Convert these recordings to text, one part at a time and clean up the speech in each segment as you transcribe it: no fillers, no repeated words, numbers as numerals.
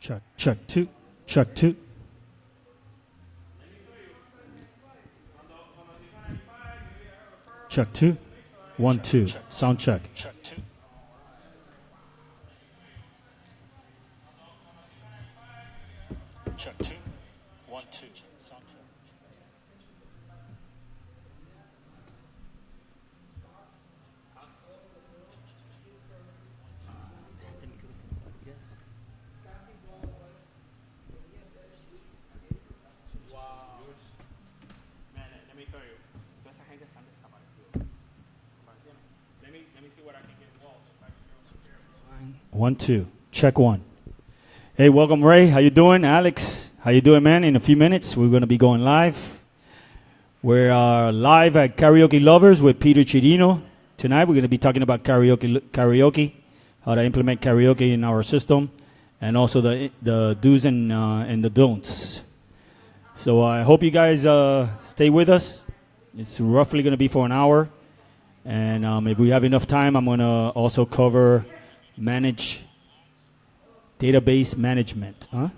Check, check two, check two. Check two, 1, 2. Sound check. Check two, 1, 2. Sound check. Man, let me tell you, toda esa gente se han desaparecido. Let me see what I can get Walt. 1, 2. Check 1. Hey, welcome, Ray. How you doing? Alex, how you doing, man? In a few minutes, we're going to be going live. We're live at Karaoke Lovers with Peter Chirino. Tonight, we're going to be talking about karaoke, how to implement karaoke in our system, and also the do's and the don'ts. So I hope you guys stay with us. It's roughly going to be for an hour. And if we have enough time, I'm going to also cover database management. Huh?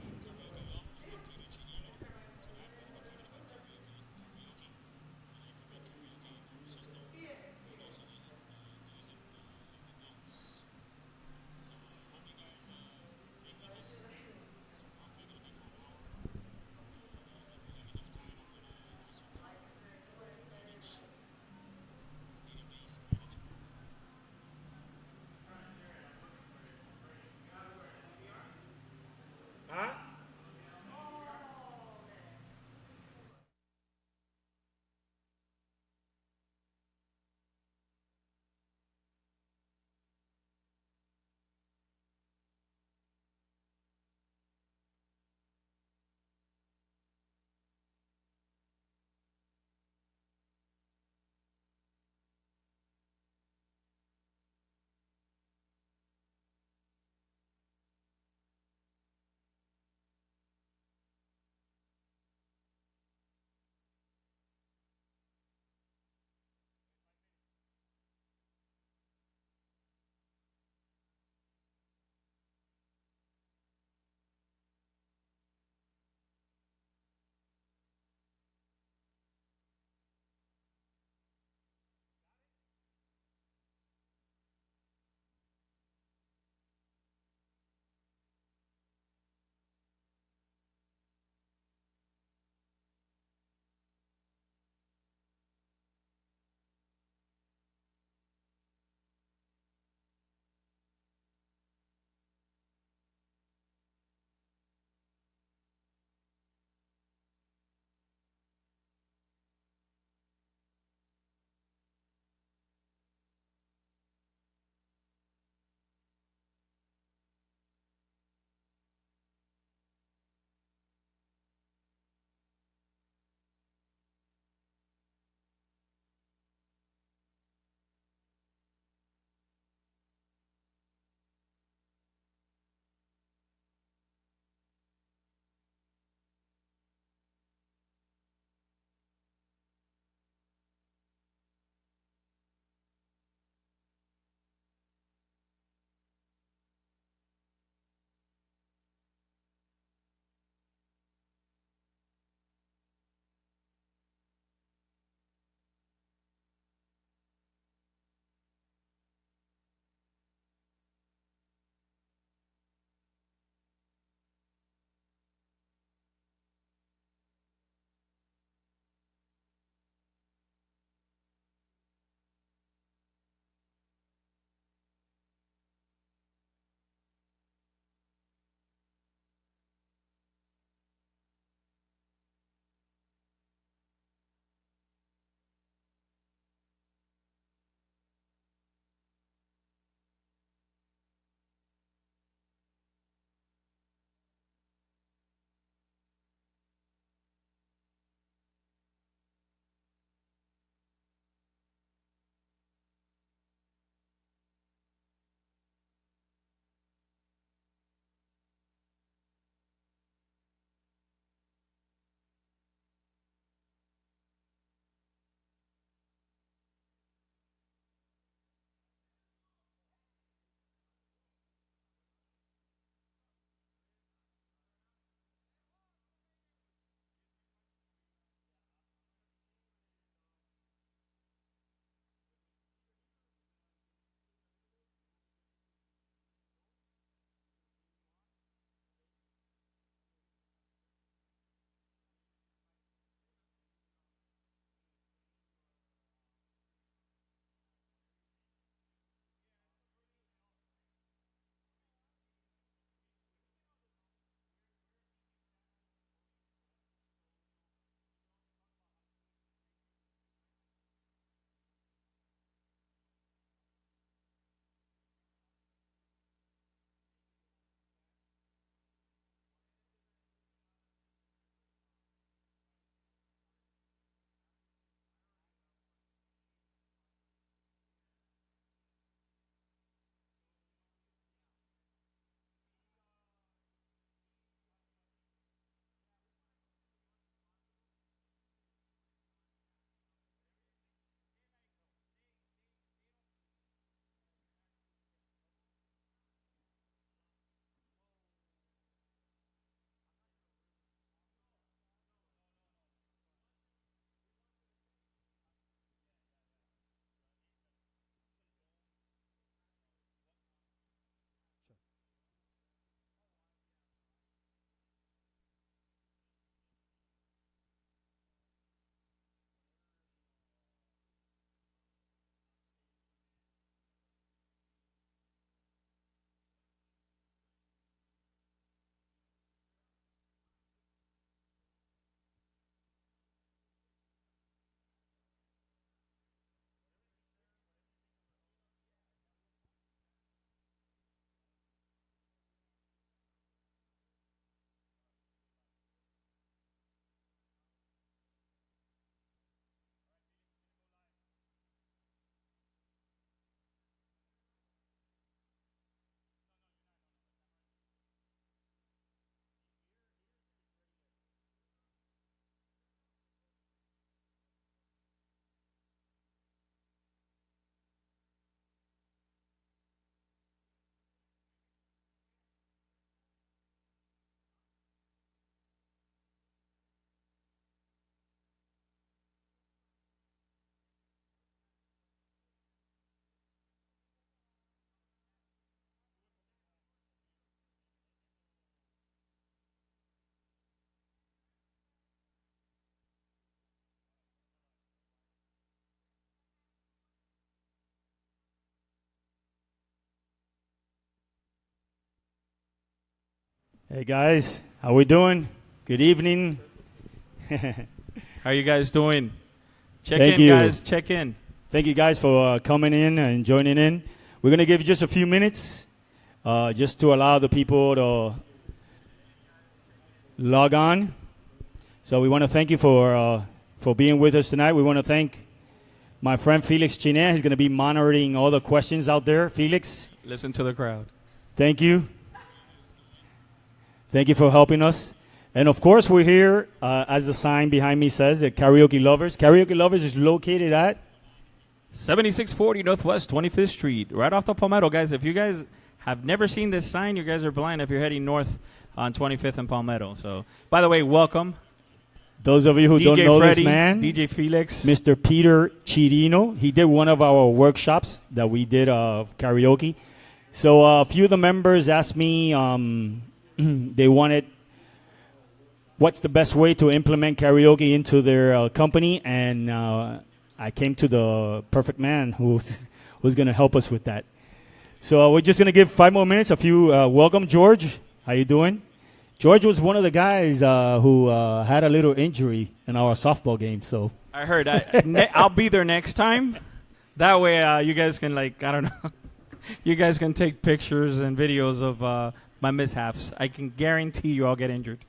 Hey guys, how we doing? Good evening. How you guys doing? Check Thank in, you. guys. Check in. Thank you guys for coming in and joining in. We're going to give you just a few minutes just to allow the people to log on. So we want to thank you for being with us tonight. We want to thank my friend Felix Chirino. He's going to be monitoring all the questions out there. Felix, Listen to the crowd. thank you. Thank you for helping us. And of course, we're here, as the sign behind me says, at Karaoke Lovers. Karaoke Lovers is located at 7640 Northwest 25th Street, right off the Palmetto, guys. If you guys have never seen this sign, you guys are blind if you're heading north on 25th and Palmetto. So, by the way, welcome. those of you who don't DJ know Freddy, this man, DJ Felix. Mr. Peter Chirino. He did one of our workshops that we did of karaoke. So a few of the members asked me, they wanted what's the best way to implement karaoke into their company, and I came to the perfect man who's going to help us with that. So we're just going to give 5 more minutes. Welcome, George. How you doing? George was one of the guys who had a little injury in our softball game. So I heard. I'll be there next time. That way you guys can, I don't know. You guys can take pictures and videos of my mishaps. I can guarantee you I'll get injured.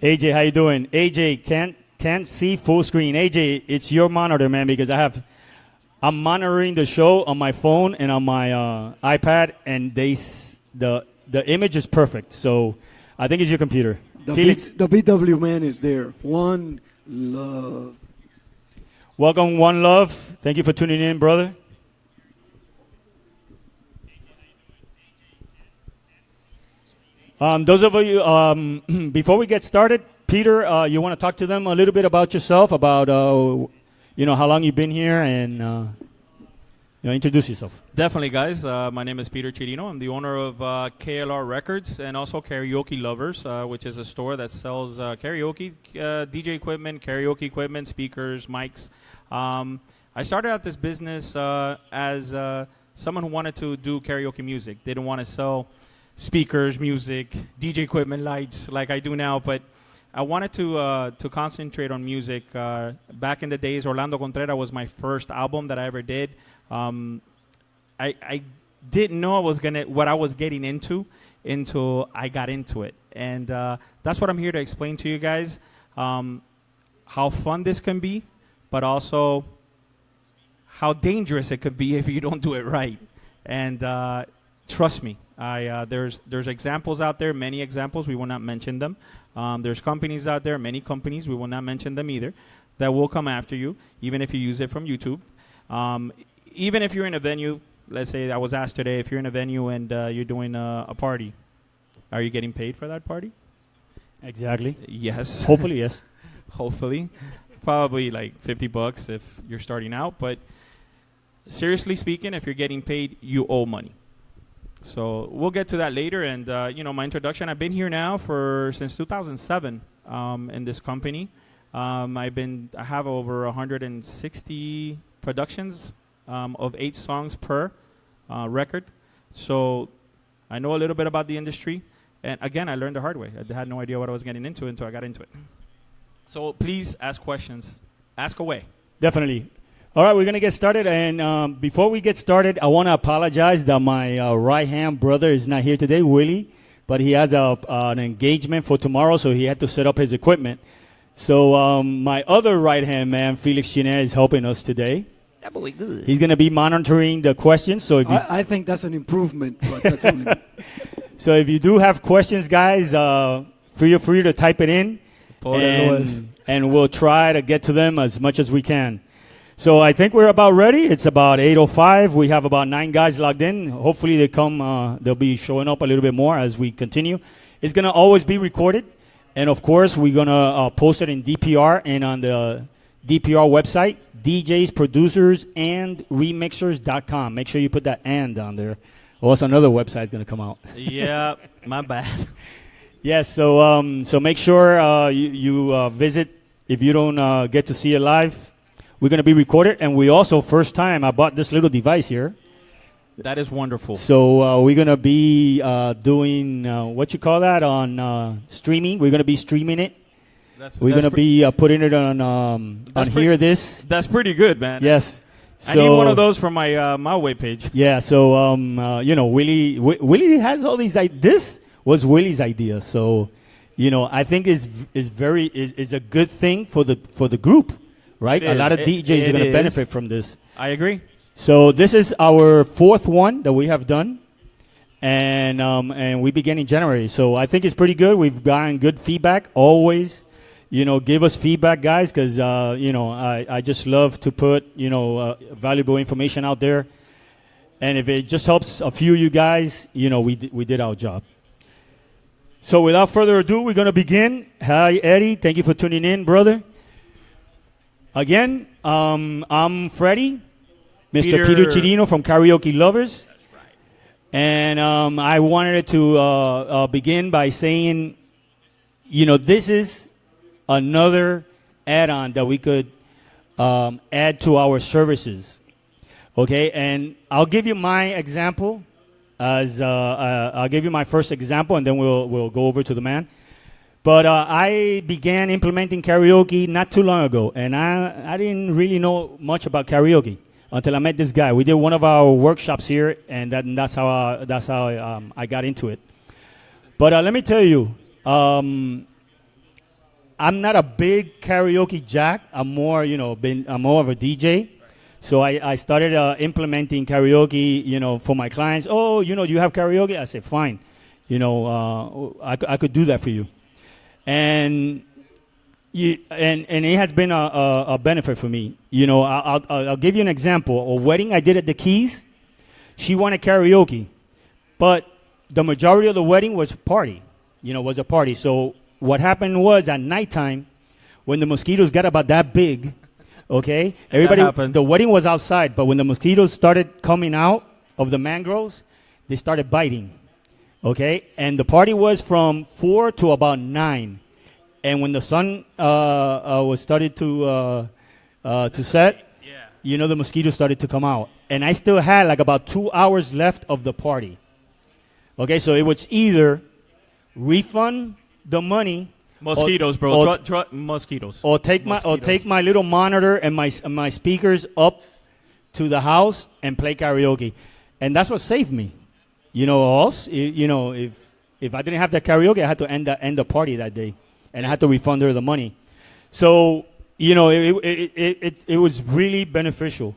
AJ, how you doing? AJ can't see full screen. AJ, it's your monitor, man, because I'm monitoring the show on my phone and on my iPad, and the image is perfect. So I think it's your computer. Felix, The BW man is there. One love. welcome, One Love. Thank you for tuning in, brother. Those of you, before we get started, Peter, you want to talk to them a little bit about yourself, about how long you've been here, and introduce yourself. Definitely, guys. My name is Peter Chirino. I'm the owner of KLR Records and also Karaoke Lovers, which is a store that sells karaoke, DJ equipment, speakers, mics. I started out this business as someone who wanted to do karaoke music. Didn't want to sell speakers, music, DJ equipment, lights like I do now, but I wanted to concentrate on music. Back in the days, Orlando Contreras was my first album that I ever did. I didn't know what I was getting into until I got into it, and that's what I'm here to explain to you guys. How fun this can be, but also how dangerous it could be if you don't do it right. And trust me, there's examples out there, many examples. We will not mention them. There's companies out there, many companies. We will not mention them either, that will come after you, even if you use it from YouTube. Even if you're in a venue, let's say I was asked today, if you're in a venue and you're doing a party, are you getting paid for that party? Exactly. Yes. Hopefully, yes. Hopefully. Probably like $50 if you're starting out. But seriously speaking, if you're getting paid, you owe money. So we'll get to that later. And, my introduction, I've been here now since 2007 in this company. I have over 160 productions of 8 songs per record. So I know a little bit about the industry. And again, I learned the hard way. I had no idea what I was getting into until I got into it. So please ask questions. Ask away. Definitely. All right, we're going to get started. And before we get started, I want to apologize that my right-hand brother is not here today, Willy. But he has an engagement for tomorrow, so he had to set up his equipment. So my other right-hand man, Felix Chirino, is helping us today. That boy good. He's going to be monitoring the questions. So I think that's an improvement, but that's only. So if you do have questions, guys, feel free to type it in, and we'll try to get to them as much as we can. So I think we're about ready. It's about 8:05. We have about 9 guys logged in. Hopefully they'll be showing up a little bit more as we continue. It's going to always be recorded. And, of course, we're going to post it in DPR and on the DPR website, DJs, producers, and remixers.com. Make sure you put that "and" on there, or else another website is going to come out. Yeah, my bad. Yes, so make sure you visit if you don't get to see it live. We're going to be recorded, and we also, first time, I bought this little device here. That is wonderful. So we're gonna be doing what you call that on streaming. We're gonna be streaming it. We're gonna be putting it on here. That's pretty good, man. Yes. I need one of those for my my webpage. Yeah. So Willy has all these. This was Willy's idea. So I think is a good thing for the group, right? A lot of DJs are gonna benefit from this. I agree. So this is our fourth one that we have done, and we began in January. So I think it's pretty good. We've gotten good feedback. Always, give us feedback, guys, because I just love to put valuable information out there, and if it just helps a few of you guys, we did our job. So without further ado, we're gonna begin. Hi, Eddie. Thank you for tuning in, brother. Again, I'm Freddy. Mr. Peter Chirino from Karaoke Lovers. That's right. And I wanted to begin by saying, this is another add-on that we could add to our services. Okay, and I'll give you my example. I'll give you my first example, and then we'll go over to the man. But I began implementing karaoke not too long ago, and I didn't really know much about karaoke until I met this guy. We did one of our workshops here, and that's how I got into it. But let me tell you, I'm not a big karaoke jack. I'm more, I'm more of a DJ. So I started implementing karaoke, for my clients. Oh, you have karaoke? I said, fine. I could do that for you. And it has been a benefit for me. I'll give you an example. A wedding I did at the Keys, she wanted karaoke, but the majority of the wedding was a party. So what happened was at nighttime, when the mosquitoes got about that big, okay, the wedding was outside, but when the mosquitoes started coming out of the mangroves, they started biting, okay, and the party was from 4 to about 9. And when the sun was started to set, the mosquitoes started to come out. And I still had like about 2 hours left of the party. Okay, so it was either refund the money, mosquitoes, bro, mosquitoes, or take my little monitor and my speakers up to the house and play karaoke, and that's what saved me. Else, if I didn't have that karaoke, I had to end the party that day. And I had to refund her the money. So, it was really beneficial.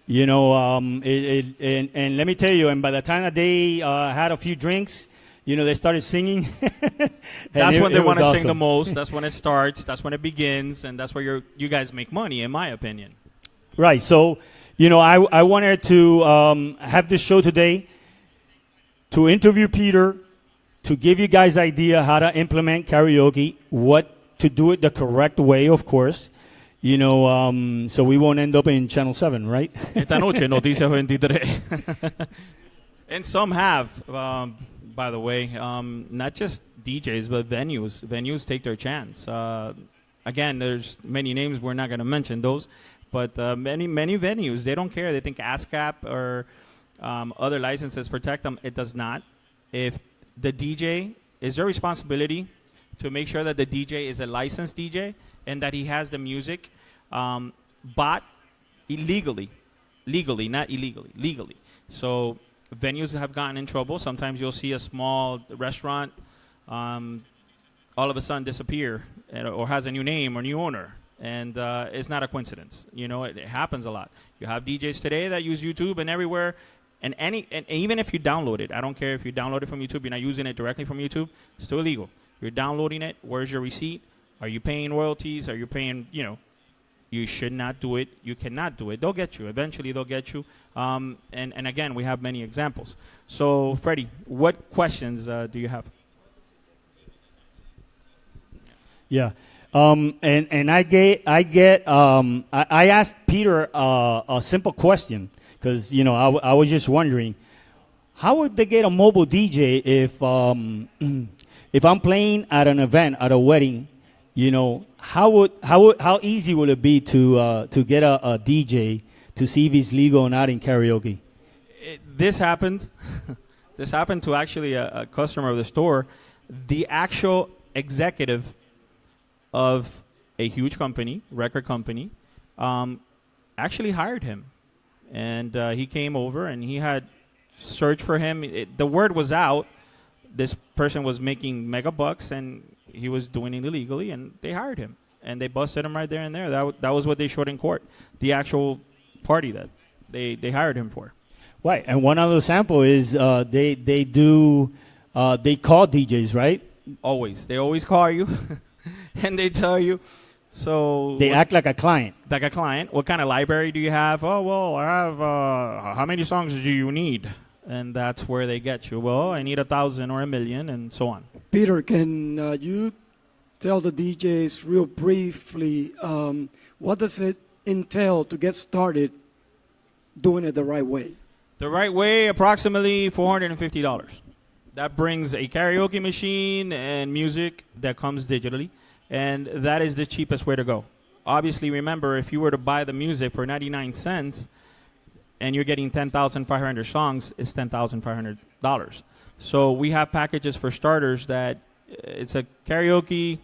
And let me tell you, and by the time that they had a few drinks, they started singing. That's when they want to sing the most. That's when it starts. That's when it begins. And that's where you guys make money, in my opinion. Right. So, I wanted to have this show today to interview Peter, to give you guys idea how to implement karaoke, what to do it the correct way, of course. So we won't end up in Channel 7, right? Esta noche, Noticias 23. And some have, by the way, not just DJs, but venues. Venues take their chance. Again, there's many names. We're not going to mention those. But many venues, they don't care. They think ASCAP or other licenses protect them. It does not. If the DJ, is their responsibility to make sure that the DJ is a licensed DJ and that he has the music bought legally, not illegally, legally. So venues have gotten in trouble. Sometimes you'll see a small restaurant all of a sudden disappear or has a new name or new owner. And it's not a coincidence. It happens a lot. You have DJs today that use YouTube and everywhere. And even if you download it, I don't care if you download it from YouTube, you're not using it directly from YouTube, it's still illegal. You're downloading it. Where's your receipt? Are you paying royalties? Are you paying, you should not do it. You cannot do it. They'll get you. Eventually, they'll get you. And again, we have many examples. So, Freddie, what questions do you have? Yeah. And I asked Peter a simple question. Because, I was just wondering, how would they get a mobile DJ if I'm playing at an event, at a wedding, how easy will it be to get a DJ to see if he's legal or not in karaoke? this happened. This happened to actually a customer of the store. The actual executive of a huge company, record company, actually hired him. And he came over and he had searched for him. The word was out. This person was making mega bucks and he was doing it illegally, and they hired him. And they busted him right there and there. That was what they showed in court. The actual party that they hired him for. Right, and one other sample is they call DJs, right? Always. They always call you, and they tell you. So they act like a client. Like a client. What kind of library do you have? Oh, well, I have. How many songs do you need? And that's where they get you. Well, I need 1,000 or 1,000,000, and so on. Peter, can you tell the DJs real briefly what does it entail to get started doing it the right way? The right way, approximately $450. That brings a karaoke machine and music that comes digitally, and that is the cheapest way to go. Obviously, remember, if you were to buy the music for 99 cents and you're getting 10,500 songs, it's $10,500. So we have packages for starters that it's a karaoke,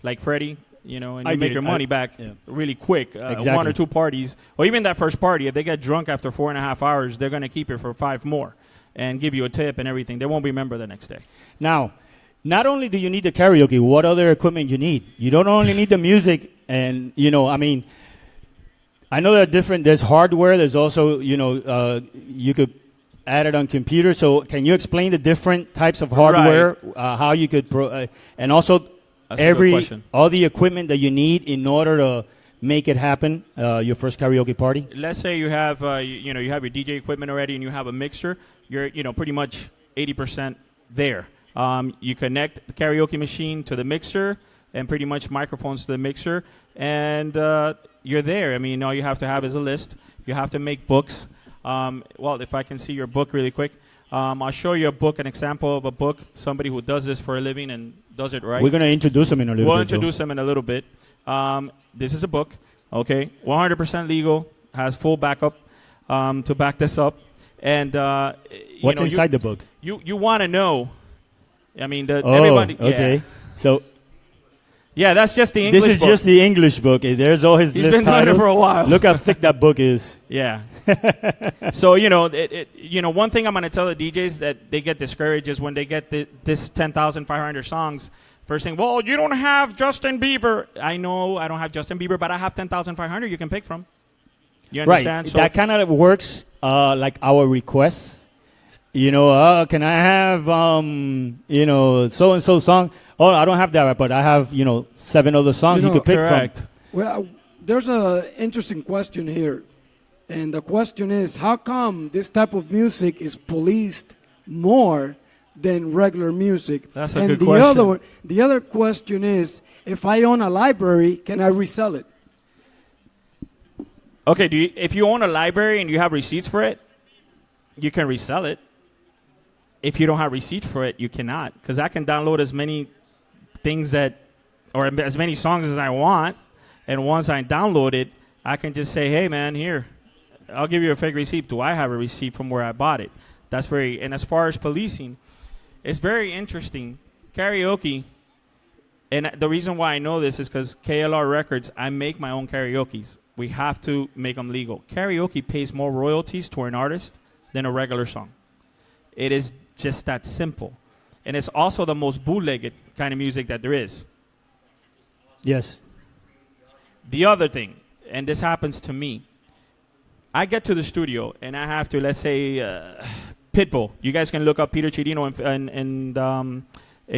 like Freddy, you know, and you make your money back really quick. Exactly. 1 or 2 parties, or even that first party, if they get drunk after 4.5 hours, they're going to keep it for 5 more and give you a tip and everything. They won't remember the next day. Now, not only do you need the karaoke, what other equipment you need? You don't only need the music, and, you know, I mean, I know there are different, there's hardware, there's also, you know, you could add it on computer. So can you explain the different types of hardware, how you could, and also all the equipment that you need in order to make it happen, your first karaoke party? Let's say you have, you have your DJ equipment already and you have a mixer. You're, pretty much 80% there. You connect the karaoke machine to the mixer and pretty much microphones to the mixer, and you're there. I mean, all you have to have is a list. You have to make books. Well, if I can see your book really quick. I'll show you a book, an example of a book, somebody who does this for a living and does it right. We're going to introduce them in a little bit. We'll introduce them in a little bit. This is a book, okay, 100% legal, has full backup to back this up. And what's inside the book? You want to know. I mean, everybody. Okay. Yeah. So. Yeah, that's just the English book. This is just the English book. There's all his list titles. He's been doing it for a while. Look how thick that book is. Yeah. So, one thing I'm going to tell the DJs that they get discouraged is when they get this 10,500 songs. First thing, well, you don't have Justin Bieber. I know I don't have Justin Bieber, but I have 10,500 you can pick from. You understand? Right. So that kind of works like our requests. Can I have, so-and-so song? Oh, I don't have that, but I have, 7 other songs you could pick from. Well, there's an interesting question here. And the question is, how come this type of music is policed more than regular music? That's a good question. The other question is, if I own a library, can I resell it? Okay, if you own a library and you have receipts for it, you can resell it. If you don't have receipts for it, you cannot. Because I can download as many things or as many songs as I want. And once I download it, I can just say, hey, man, here, I'll give you a fake receipt. Do I have a receipt from where I bought it? And as far as policing, it's very interesting. Karaoke, and the reason why I know this is because KLR Records, I make my own karaokes. We have to make them legal. Karaoke pays more royalties to an artist than a regular song. It is just that simple. And it's also the most bootlegged kind of music that there is. Yes. The other thing, and this happens to me, I get to the studio and I have to, let's say, Pitbull. You guys can look up Peter Chirino and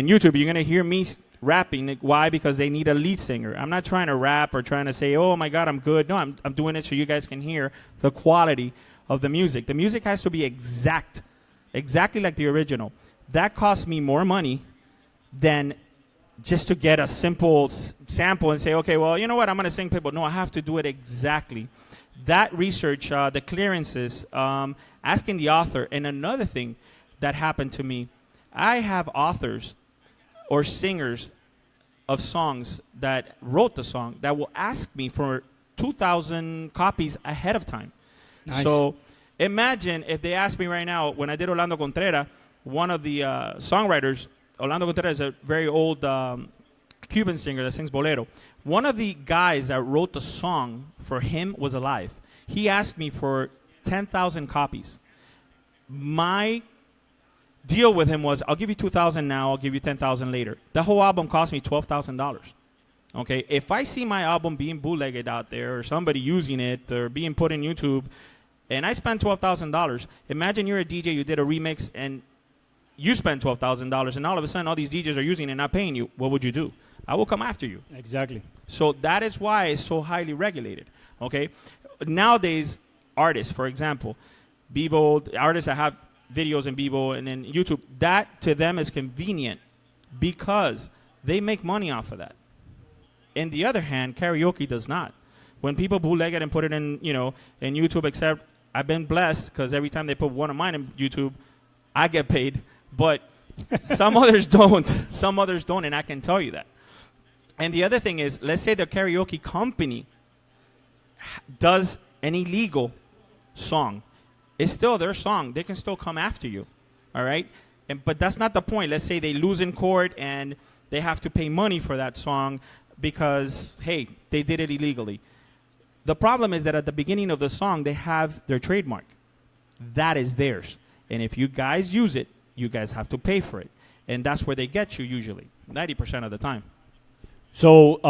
YouTube. You're going to hear me rapping. Why? Because they need a lead singer. I'm not trying to rap or trying to say, oh, my God, I'm good. No, I'm doing it so you guys can hear the quality of the music. The music has to be exactly like the original. That costs me more money than just to get a simple sample and say, okay, well, you know what, I'm going to sing Pitbull. No, I have to do it exactly. That research, the clearances, asking the author. And another thing that happened to me, I have authors or singers of songs that wrote the song that will ask me for 2,000 copies ahead of time. Nice. So Imagine if they asked me right now, when I did Orlando Contreras, one of the songwriters, Orlando Contreras is a very old Cuban singer that sings bolero. One of the guys that wrote the song for him was alive. He asked me for 10,000 copies. My deal with him was, I'll give you 2,000 now, I'll give you 10,000 later. The whole album cost me $12,000. Okay, if I see my album being bootlegged out there or somebody using it or being put in YouTube, and I spend $12,000, imagine you're a DJ, you did a remix, and you spend $12,000, and all of a sudden all these DJs are using it and not paying you. What would you do? I will come after you. Exactly. So that is why it's so highly regulated. Okay, nowadays artists, for example, Bebo, artists that have videos in Bebo and then YouTube, that to them is convenient because they make money off of that. On the other hand, karaoke does not. When people bootleg it and put it in, in YouTube, except I've been blessed because every time they put one of mine in YouTube, I get paid. But some others don't. Some others don't, and I can tell you that. And the other thing is, let's say the karaoke company does an illegal song. It's still their song. They can still come after you, all right? But that's not the point. Let's say they lose in court and they have to pay money for that song because, hey, they did it illegally. The problem is that at the beginning of the song, they have their trademark. That is theirs. And if you guys use it, you guys have to pay for it. And that's where they get you usually, 90% of the time. So,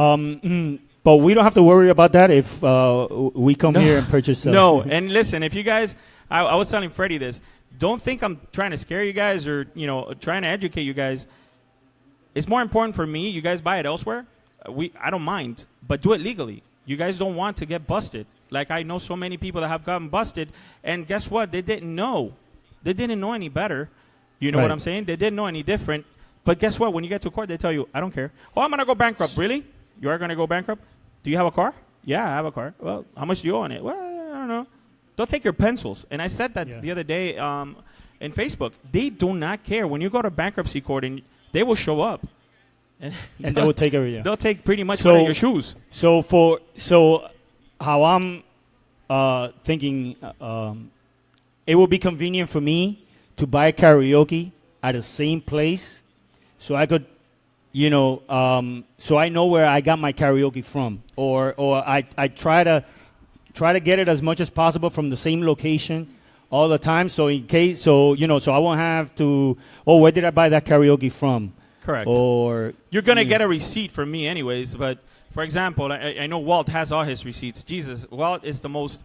but we don't have to worry about that if we come here and purchase stuff. No, and listen, if you guys, I was telling Freddie this, don't think I'm trying to scare you guys or, trying to educate you guys. It's more important for me, you guys buy it elsewhere. I don't mind, but do it legally. You guys don't want to get busted. Like I know so many people that have gotten busted, and guess what? They didn't know. They didn't know any better. You know what I'm saying? They didn't know any different. But guess what? When you get to court, they tell you, I don't care. Oh, I'm going to go bankrupt. Really? You are going to go bankrupt? Do you have a car? Yeah, I have a car. Well, how much do you owe on it? Well, I don't know. They'll take your pencils. And I said that the other day in Facebook. They do not care. When you go to bankruptcy court, and they will show up. And they will take everything. They'll take pretty much one of your shoes. So how I'm thinking, it will be convenient for me to buy karaoke at the same place, so I could, so I know where I got my karaoke from, or I try to get it as much as possible from the same location all the time. So in case, so I won't have to. Oh, where did I buy that karaoke from? Correct. Or you're gonna get a receipt from me anyways. But for example, I know Walt has all his receipts. Jesus, Walt is the most.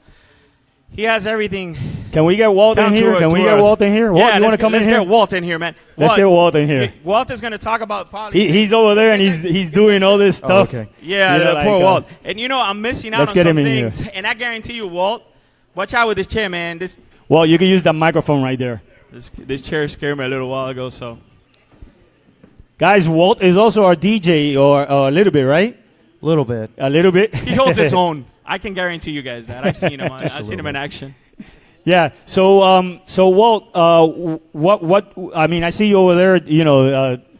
He has everything. Can we get Walt in here? Can we get Walt in here? Walt, you want to come in here? Let's get Walt in here, man. Let's get Walt in here. Walt is going to talk about politics. He's over there and he's doing all this stuff. Oh, okay. Yeah, poor Walt. And I'm missing out on some things. Here. And I guarantee you, Walt, watch out with this chair, man. Well, you can use the microphone right there. This chair scared me a little while ago, so. Guys, Walt is also our DJ, or a little bit, right? A little bit. A little bit. He holds his own. I can guarantee you guys that. I've seen him. I've seen him in action. Yeah. So Walt, what? I mean, I see you over there,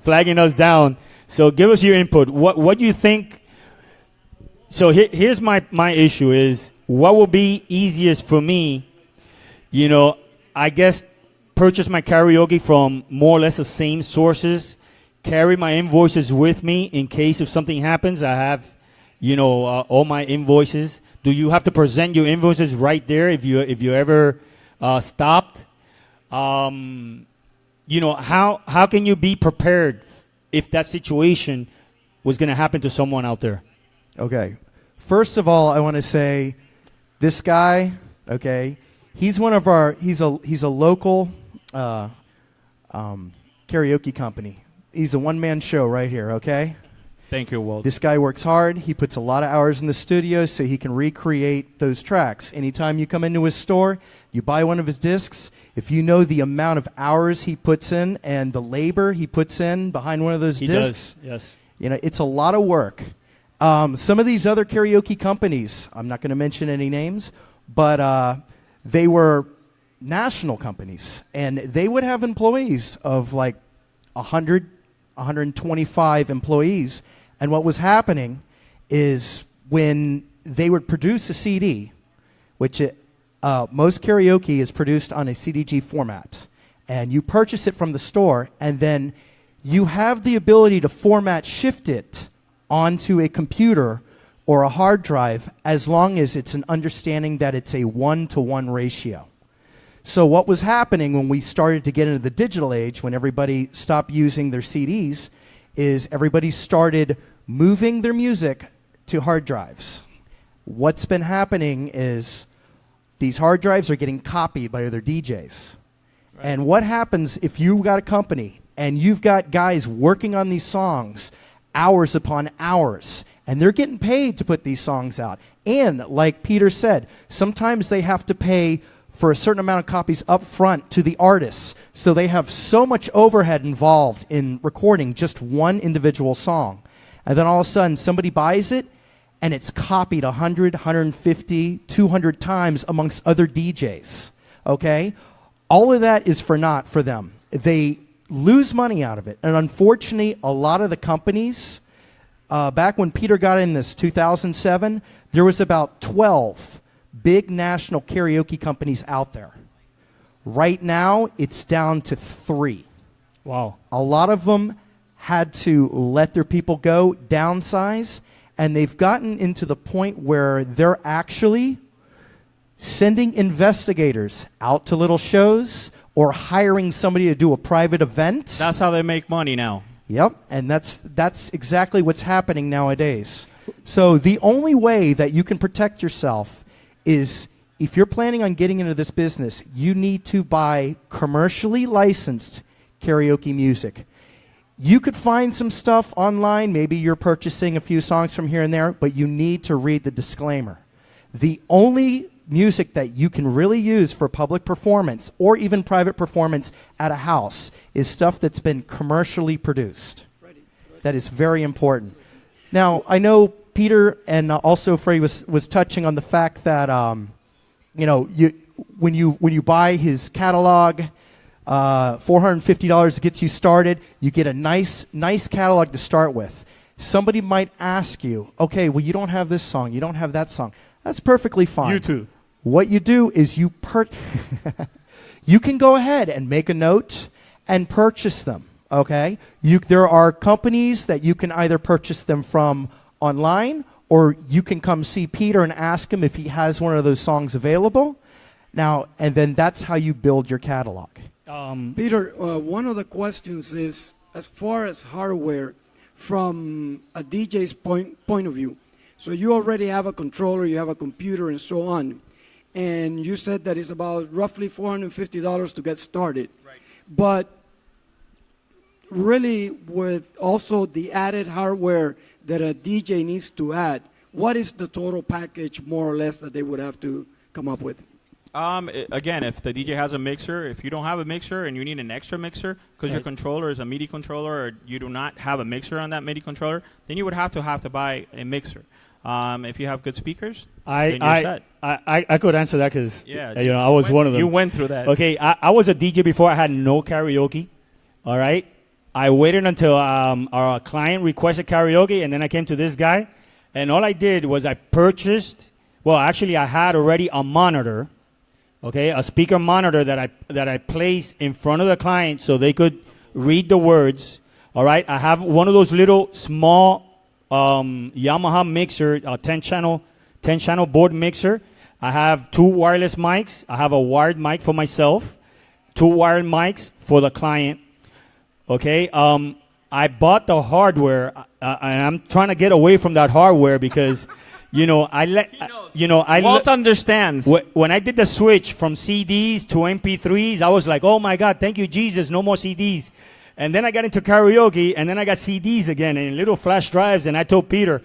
flagging us down. So give us your input. What do you think? So here's my issue is what will be easiest for me. I guess purchase my karaoke from more or less the same sources. Carry my invoices with me in case if something happens. I have, all my invoices. Do you have to present your invoices right there if you ever stopped? How can you be prepared if that situation was going to happen to someone out there? Okay. First of all, I want to say this guy, okay, he's one of our he's a local karaoke company. He's a one-man show right here, okay? Thank you, Walt. This guy works hard. He puts a lot of hours in the studio so he can recreate those tracks. Anytime you come into his store, you buy one of his discs. If you know the amount of hours he puts in and the labor he puts in behind one of those discs, does, yes. It's a lot of work. Some of these other karaoke companies, I'm not going to mention any names, but they were national companies, and they would have employees of like 100, 125 employees. And what was happening is when they would produce a CD, which Most karaoke is produced on a CDG format, and you purchase it from the store, and then you have the ability to format shift it onto a computer or a hard drive as long as it's an understanding that it's a 1-to-1 ratio. So what was happening when we started to get into the digital age, when everybody stopped using their CDs, is everybody started moving their music to hard drives. What's been happening is these hard drives are getting copied by other DJs. Right. And what happens if you've got a company and you've got guys working on these songs hours upon hours, and they're getting paid to put these songs out. And like Peter said, sometimes they have to pay for a certain amount of copies up front to the artists. So they have so much overhead involved in recording just one individual song. And then all of a sudden somebody buys it and it's copied 100, 150, 200 times amongst other DJs. Okay? All of that is for naught for them. They lose money out of it. And unfortunately, a lot of the companies, back when Peter got in this 2007, there was about 12 big national karaoke companies out there. Right now, it's down to 3. Wow. A lot of them had to let their people go, downsize, and they've gotten into the point where they're actually sending investigators out to little shows or hiring somebody to do a private event. That's how they make money now. Yep, and that's exactly what's happening nowadays. So the only way that you can protect yourself is if you're planning on getting into this business, you need to buy commercially licensed karaoke music. You could find some stuff online. Maybe you're purchasing a few songs from here and there, but you need to read the disclaimer. The only music that you can really use for public performance or even private performance at a house is stuff that's been commercially produced. That is very important. Now, I know Peter and also Freddy was touching on the fact that when you buy his catalog, $450 gets you started. You get a nice catalog to start with. Somebody might ask you, okay, well, you don't have this song, you don't have that song. That's perfectly fine. You too. What you do is you can go ahead and make a note and purchase them, okay? There are companies that you can either purchase them from online, or you can come see Peter and ask him if he has one of those songs available. Now, and then that's how you build your catalog. Peter, one of the questions is, as far as hardware, from a DJ's point of view. So you already have a controller, you have a computer, and so on. And you said that it's about roughly $450 to get started. Right. But really, with also the added hardware that a DJ needs to add, what is the total package, more or less, that they would have to come up with? Again, if the DJ has a mixer, if you don't have a mixer and you need an extra mixer because your controller is a MIDI controller, or you do not have a mixer on that MIDI controller, then you would have to buy a mixer. If you have good speakers, then you're set. I could answer that because I was one of them. You went through that. Okay, I was a DJ before. I had no karaoke. All right, I waited until our client requested karaoke, and then I came to this guy, and all I did was I purchased. Well, actually, I had already a monitor. Okay, a speaker monitor that I placed in front of the client so they could read the words. All right, I have one of those little small Yamaha mixer, a 10-channel board mixer. I have 2 wireless mics. I have a wired mic for myself, 2 wired mics for the client. Okay, I bought the hardware, and I'm trying to get away from that hardware because, Walt understands. When I did the switch from CDs to MP3s, I was like, oh my God, thank you, Jesus, no more CDs. And then I got into karaoke, and then I got CDs again and little flash drives, and I told Peter,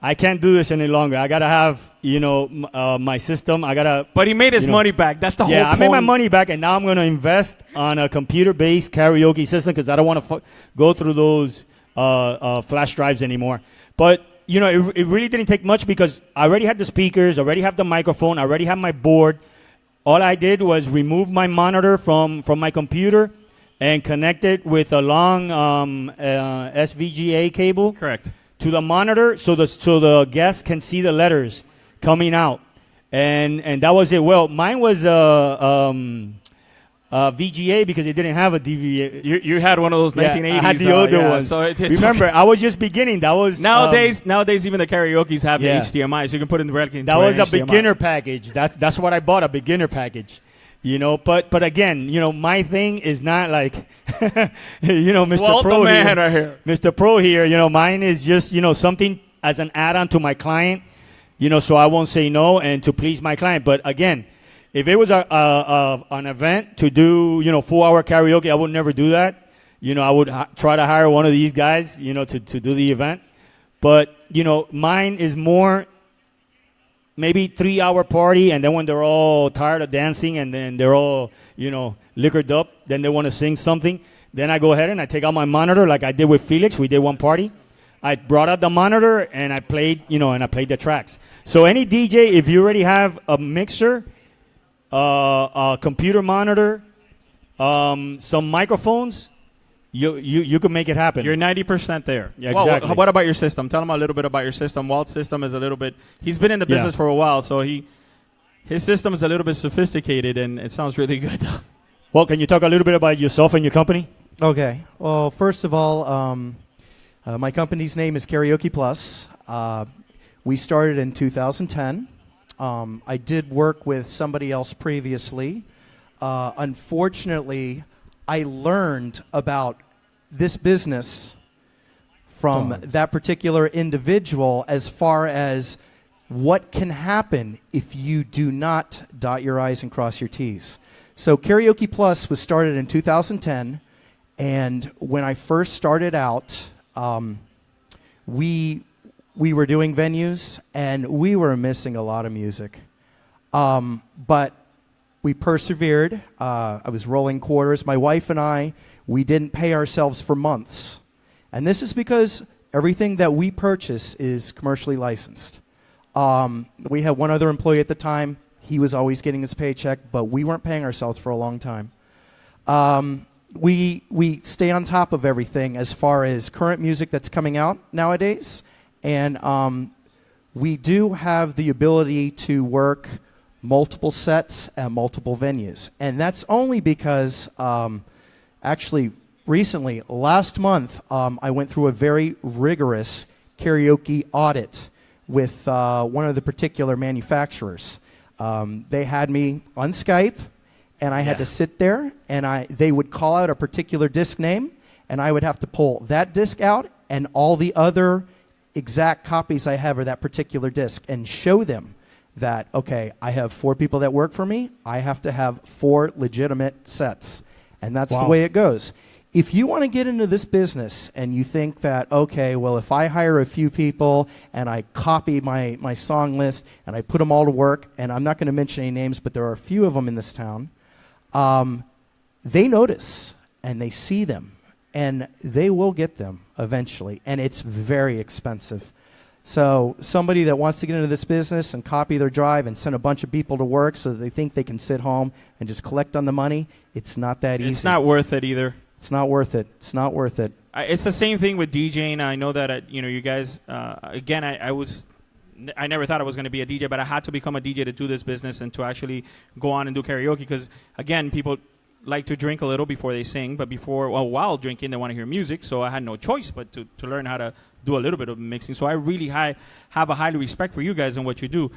I can't do this any longer. I got to have, my system. But he made his money back. That's the whole point. Yeah, I made my money back, and now I'm going to invest on a computer-based karaoke system because I don't want to go through those flash drives anymore. But, it really didn't take much because I already had the speakers, already have the microphone, I already have my board. All I did was remove my monitor from my computer and connect it with a long SVGA cable. Correct. To the monitor so the guests can see the letters coming out. and that was it. Well, mine was VGA because it didn't have a DVA. You had one of those 1980s. I had the older ones. So remember, I was just beginning. That was nowadays even the karaoke's have Yeah. the HDMI, so you can put it in directly. that was a beginner package. That's what I bought, a beginner package. But again, my thing is not like, Mr. Walt Pro the man here. right here. Mr. Pro here, mine is just, something as an add-on to my client, so I won't say no and to please my client. But again, if it was an event to do, 4-hour karaoke, I would never do that. I would try to hire one of these guys, to do the event. But, mine is more maybe 3-hour party, and then when they're all tired of dancing and then they're all, liquored up, then they want to sing something. Then I go ahead and I take out my monitor like I did with Felix. We did one party. I brought out the monitor and I played, the tracks. So any DJ, if you already have a mixer, a computer monitor, some microphones, you can make it happen. You're 90% there. Yeah, Well, exactly. what about your system? Tell them a little bit about your system. Walt's system is a little bit. He's been in the business for a while, so his system is a little bit sophisticated, and it sounds really good. Well, can you talk a little bit about yourself and your company? Okay. Well, first of all, my company's name is Karaoke Plus. We started in 2010. I did work with somebody else previously. Unfortunately, I learned about this business from that particular individual as far as what can happen if you do not dot your I's and cross your T's. So Karaoke Plus was started in 2010, and when I first started out, we were doing venues, and we were missing a lot of music. But we persevered. I was rolling quarters. My wife and I, we didn't pay ourselves for months. And this is because everything that we purchase is commercially licensed. We had one other employee at the time. He was always getting his paycheck, but we weren't paying ourselves for a long time. We stay on top of everything as far as current music that's coming out nowadays. And we do have the ability to work multiple sets at multiple venues. And that's only because, actually, recently, last month, I went through a very rigorous karaoke audit with one of the particular manufacturers. They had me on Skype, and I had to sit there, and they would call out a particular disc name, and I would have to pull that disc out and all the other exact copies I have of that particular disc and show them that, okay, I have 4 people that work for me. I have to have 4 legitimate sets. And that's the way it goes. If you want to get into this business and you think that, okay, well, if I hire a few people and I copy my song list and I put them all to work, and I'm not going to mention any names, but there are a few of them in this town, they notice and they see them, and they will get them eventually, and it's very expensive. So somebody that wants to get into this business and copy their drive and send a bunch of people to work so that they think they can sit home and just collect on the money, it's not that easy. It's not worth it either. It's not worth it. It's not worth it. It's the same thing with DJing. I know that, you guys, again, I never thought I was going to be a DJ, but I had to become a DJ to do this business and to actually go on and do karaoke because, again, people like to drink a little before they sing, but while drinking, they want to hear music, so I had no choice but to learn how to do a little bit of mixing. So I really have a highly respect for you guys and what you do.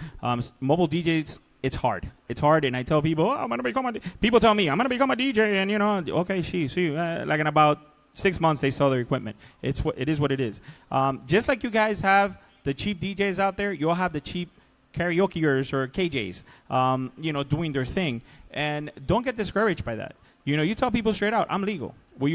Mobile DJs, it's hard. It's hard, and I tell people, I'm going to become a DJ. People tell me, I'm going to become a DJ, and, okay, see, like in about 6 months, they sell their equipment. It is what it is. Just like you guys have the cheap DJs out there, you'll have the cheap karaokeers or KJs, doing their thing. And don't get discouraged by that. You tell people straight out, I'm legal. Would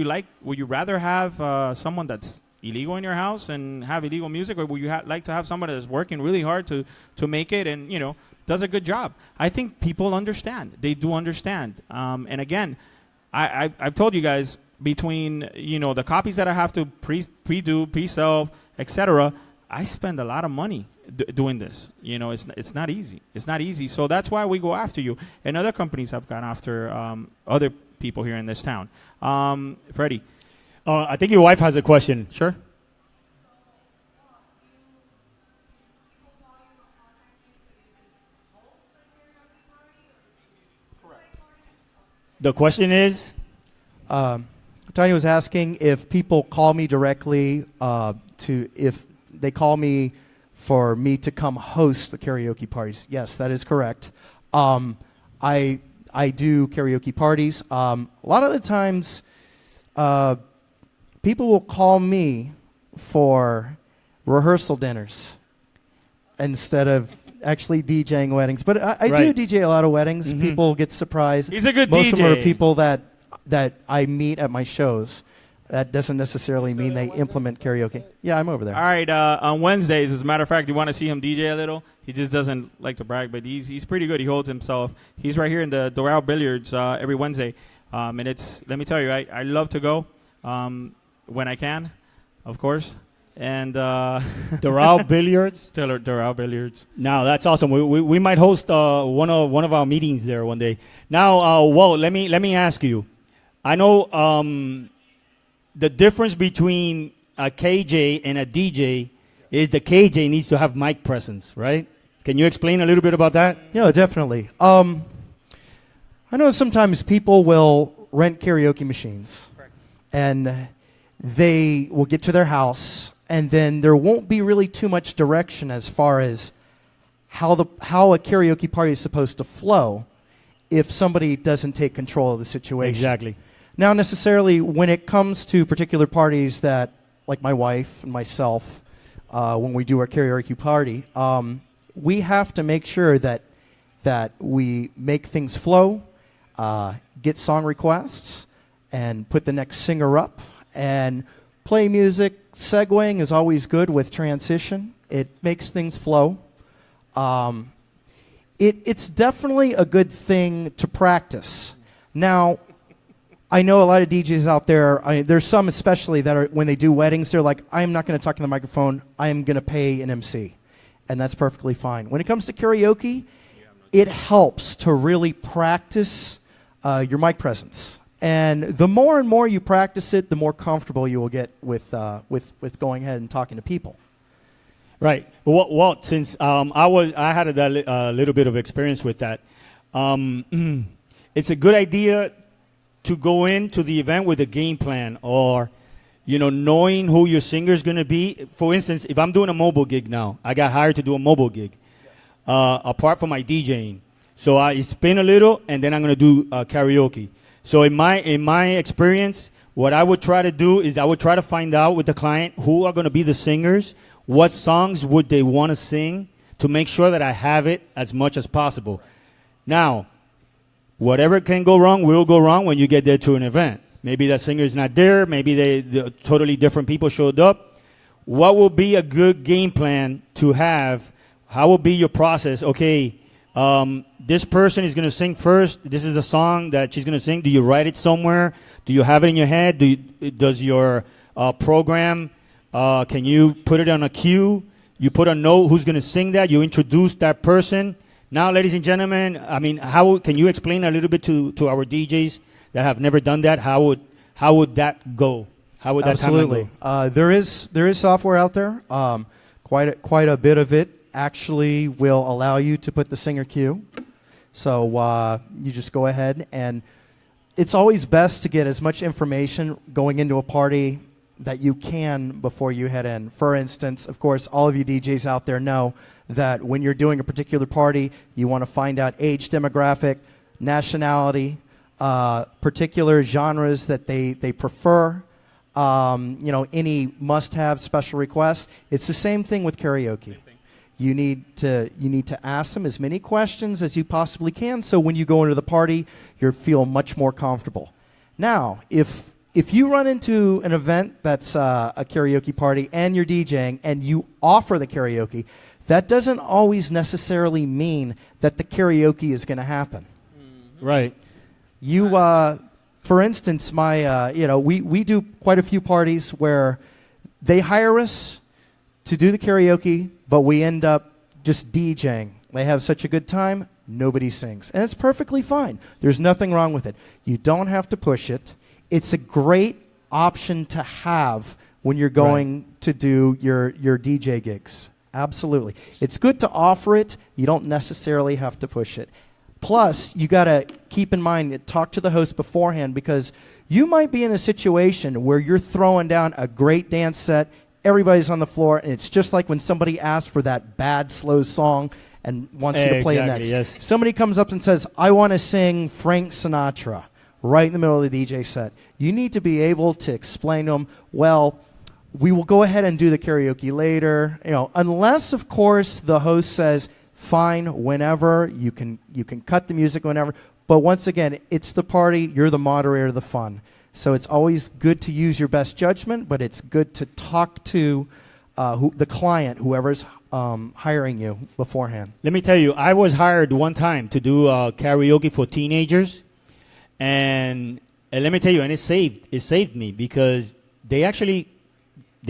you rather have someone that's illegal in your house and have illegal music, or would you like to have somebody that's working really hard to make it and, does a good job? I think people understand. They do understand. And again, I've told you guys, between, the copies that I have to pre-do, pre-sell, etc., I spend a lot of money doing this. It's not easy. It's not easy. So that's why we go after you. And other companies have gone after other people here in this town. Freddie. I think your wife has a question. Sure. The question is? Tanya was asking if people call me directly if they call me for me to come host the karaoke parties. Yes, that is correct. I do karaoke parties. A lot of the times, people will call me for rehearsal dinners instead of actually DJing weddings. But I do DJ a lot of weddings. Mm-hmm. People get surprised. He's a good Most DJ. of them are people that I meet at my shows. That doesn't necessarily mean they implement karaoke. Yeah, I'm over there. All right, on Wednesdays, as a matter of fact, you want to see him DJ a little. He just doesn't like to brag, but he's pretty good. He holds himself. He's right here in the Doral Billiards every Wednesday. And let me tell you, I love to go when I can, of course. And Doral Billiards? Doral Billiards. Now, that's awesome. We might host one of our meetings there one day. Now, Walt, let me ask you. I know the difference between a KJ and a DJ is the KJ needs to have mic presence, right? Can you explain a little bit about that? Yeah, definitely. I know sometimes people will rent karaoke machines, and they will get to their house, and then there won't be really too much direction as far as how a karaoke party is supposed to flow if somebody doesn't take control of the situation. Exactly. Now, necessarily, when it comes to particular parties that, like my wife and myself, when we do our karaoke party, we have to make sure that we make things flow, get song requests, and put the next singer up, and play music. Segueing is always good with transition. It makes things flow. It's definitely a good thing to practice. Now, I know a lot of DJs out there, there's some especially that are, when they do weddings, they're like, I'm not going to talk in the microphone, I am going to pay an MC. And that's perfectly fine. When it comes to karaoke, it helps to really practice your mic presence. And the more and more you practice it, the more comfortable you will get with going ahead and talking to people. Right. Well, Walt, since I had a little bit of experience with that, it's a good idea to go into the event with a game plan, or, knowing who your singer is going to be. For instance, if I'm doing a mobile gig now, I got hired to do a mobile gig, apart from my DJing. So I spin a little, and then I'm going to do karaoke. So in my experience, what I would try to do is I would try to find out with the client who are going to be the singers, what songs would they want to sing, to make sure that I have it as much as possible. Now, whatever can go wrong will go wrong when you get there to an event. Maybe that singer is not there. Maybe the totally different people showed up. What will be a good game plan to have? How will be your process? Okay, this person is going to sing first. This is a song that she's going to sing. Do you write it somewhere? Do you have it in your head? Does your program, can you put it on a cue? You put a note who's going to sing that. You introduce that person. Now, ladies and gentlemen, how can you explain a little bit to our DJs that have never done that? How would that go? How would that Absolutely. Go? There is software out there. Quite a bit of it actually will allow you to put the singer cue. So you just go ahead, and it's always best to get as much information going into a party that you can before you head in. For instance, of course, all of you DJs out there know that when you're doing a particular party, you want to find out age demographic, nationality, particular genres that they prefer, any must-have special requests. It's the same thing with karaoke. You need to ask them as many questions as you possibly can, so when you go into the party, you feel much more comfortable. Now, if you run into an event that's a karaoke party and you're DJing and you offer the karaoke, that doesn't always necessarily mean that the karaoke is going to happen. Right. You, for instance, we do quite a few parties where they hire us to do the karaoke, but we end up just DJing. They have such a good time, nobody sings. And it's perfectly fine. There's nothing wrong with it. You don't have to push it. It's a great option to have when you're going to do your DJ gigs. Absolutely. It's good to offer it. You don't necessarily have to push it. Plus, you got to keep in mind, talk to the host beforehand, because you might be in a situation where you're throwing down a great dance set, everybody's on the floor, and it's just like when somebody asks for that bad, slow song and wants you to play it next. Yes. Somebody comes up and says, I want to sing Frank Sinatra right in the middle of the DJ set. You need to be able to explain to them, well, we will go ahead and do the karaoke later, unless, of course, the host says, fine, whenever, you can cut the music whenever. But once again, it's the party, you're the moderator of the fun. So it's always good to use your best judgment, but it's good to talk to the client, whoever's hiring you beforehand. Let me tell you, I was hired one time to do karaoke for teenagers, and let me tell you, and it saved me, because they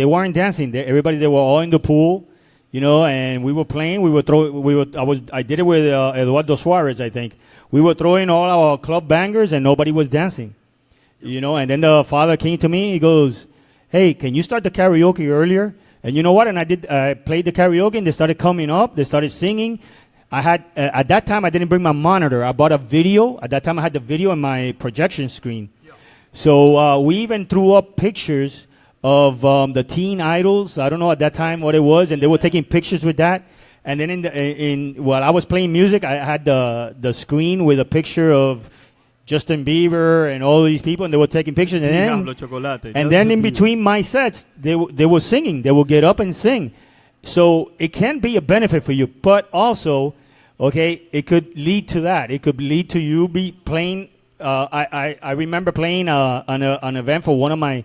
weren't dancing. They were all in the pool, and we were playing. I did it with Eduardo Suarez, I think. We were throwing all our club bangers, and nobody was dancing. And then the father came to me. He goes, "Hey, can you start the karaoke earlier?" And you know what? And I played the karaoke, and they started coming up. They started singing. I had at that time I didn't bring my monitor. I bought a video. At that time I had the video on my projection screen. Yeah. So we even threw up pictures of the teen idols. I don't know at that time what it was, and they were taking pictures with that. And then while I was playing music, I had the screen with a picture of Justin Bieber and all these people, and they were taking pictures. And then in between my sets, they were singing. They would get up and sing. So it can be a benefit for you, but also, okay, it could lead to that. It could lead to you be playing. I remember playing an event for one of my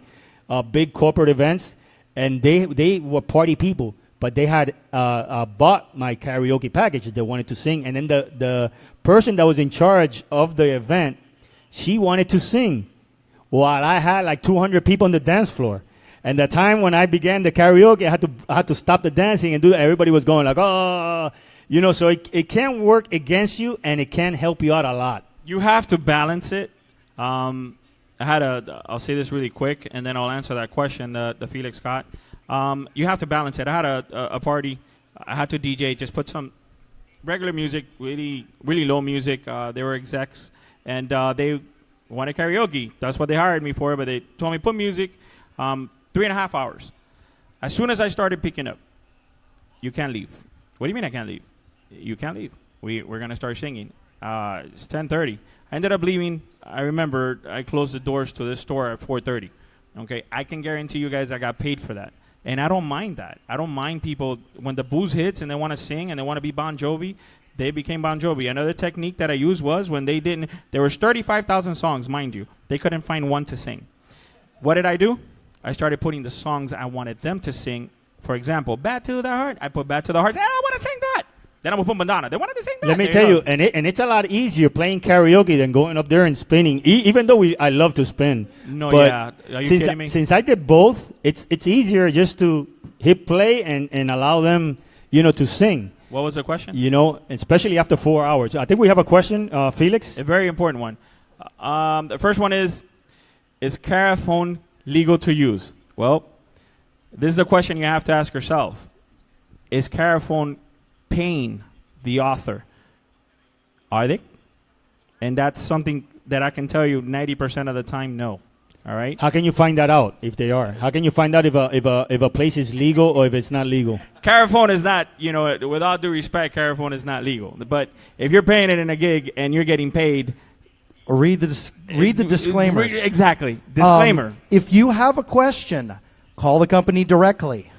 big corporate events, and they were party people, but they had bought my karaoke package that they wanted to sing, and then the person that was in charge of the event, she wanted to sing, while I had like 200 people on the dance floor. And the time when I began the karaoke, I had to stop the dancing and do that. Everybody was going like, oh, so it can work against you, and it can help you out a lot. You have to balance it. I'll say this really quick, and then I'll answer that question, the Felix Scott. You have to balance it. I had a party. I had to DJ, just put some regular music, really, really low music. They were execs, and they wanted karaoke. That's what they hired me for, but they told me, put music. 3.5 hours. As soon as I started picking up, you can't leave. What do you mean I can't leave? You can't leave. We're going to start singing. It's 10:30. I ended up leaving. I remember I closed the doors to this store at 4:30. Okay, I can guarantee you guys I got paid for that. And I don't mind that. I don't mind people, when the booze hits and they want to sing and they want to be Bon Jovi, they became Bon Jovi. Another technique that I used was when there was 35,000 songs, mind you. They couldn't find one to sing. What did I do? I started putting the songs I wanted them to sing. For example, Bad to the Heart. I put Bad to the Heart. Hey, I want to sing that. Then I would put Madonna. They wanted to sing that. Let me tell you, and it's a lot easier playing karaoke than going up there and spinning. Even though I love to spin. No, but yeah. Are you kidding me? Since I did both, it's easier just to hit play and allow them, to sing. What was the question? Especially after 4 hours. I think we have a question, Felix. A very important one. The first one is Caraphone legal to use? Well, this is a question you have to ask yourself. Is Caraphone paying the author? Are they? And that's something that I can tell you 90% of the time, no. All right? How can you find that out if they are? How can you find out if a place is legal or if it's not legal? Caraphone is not, with all due respect, Caraphone is not legal. But if you're paying it in a gig and you're getting paid, read the disclaimers. Exactly. Disclaimer. If you have a question, call the company directly.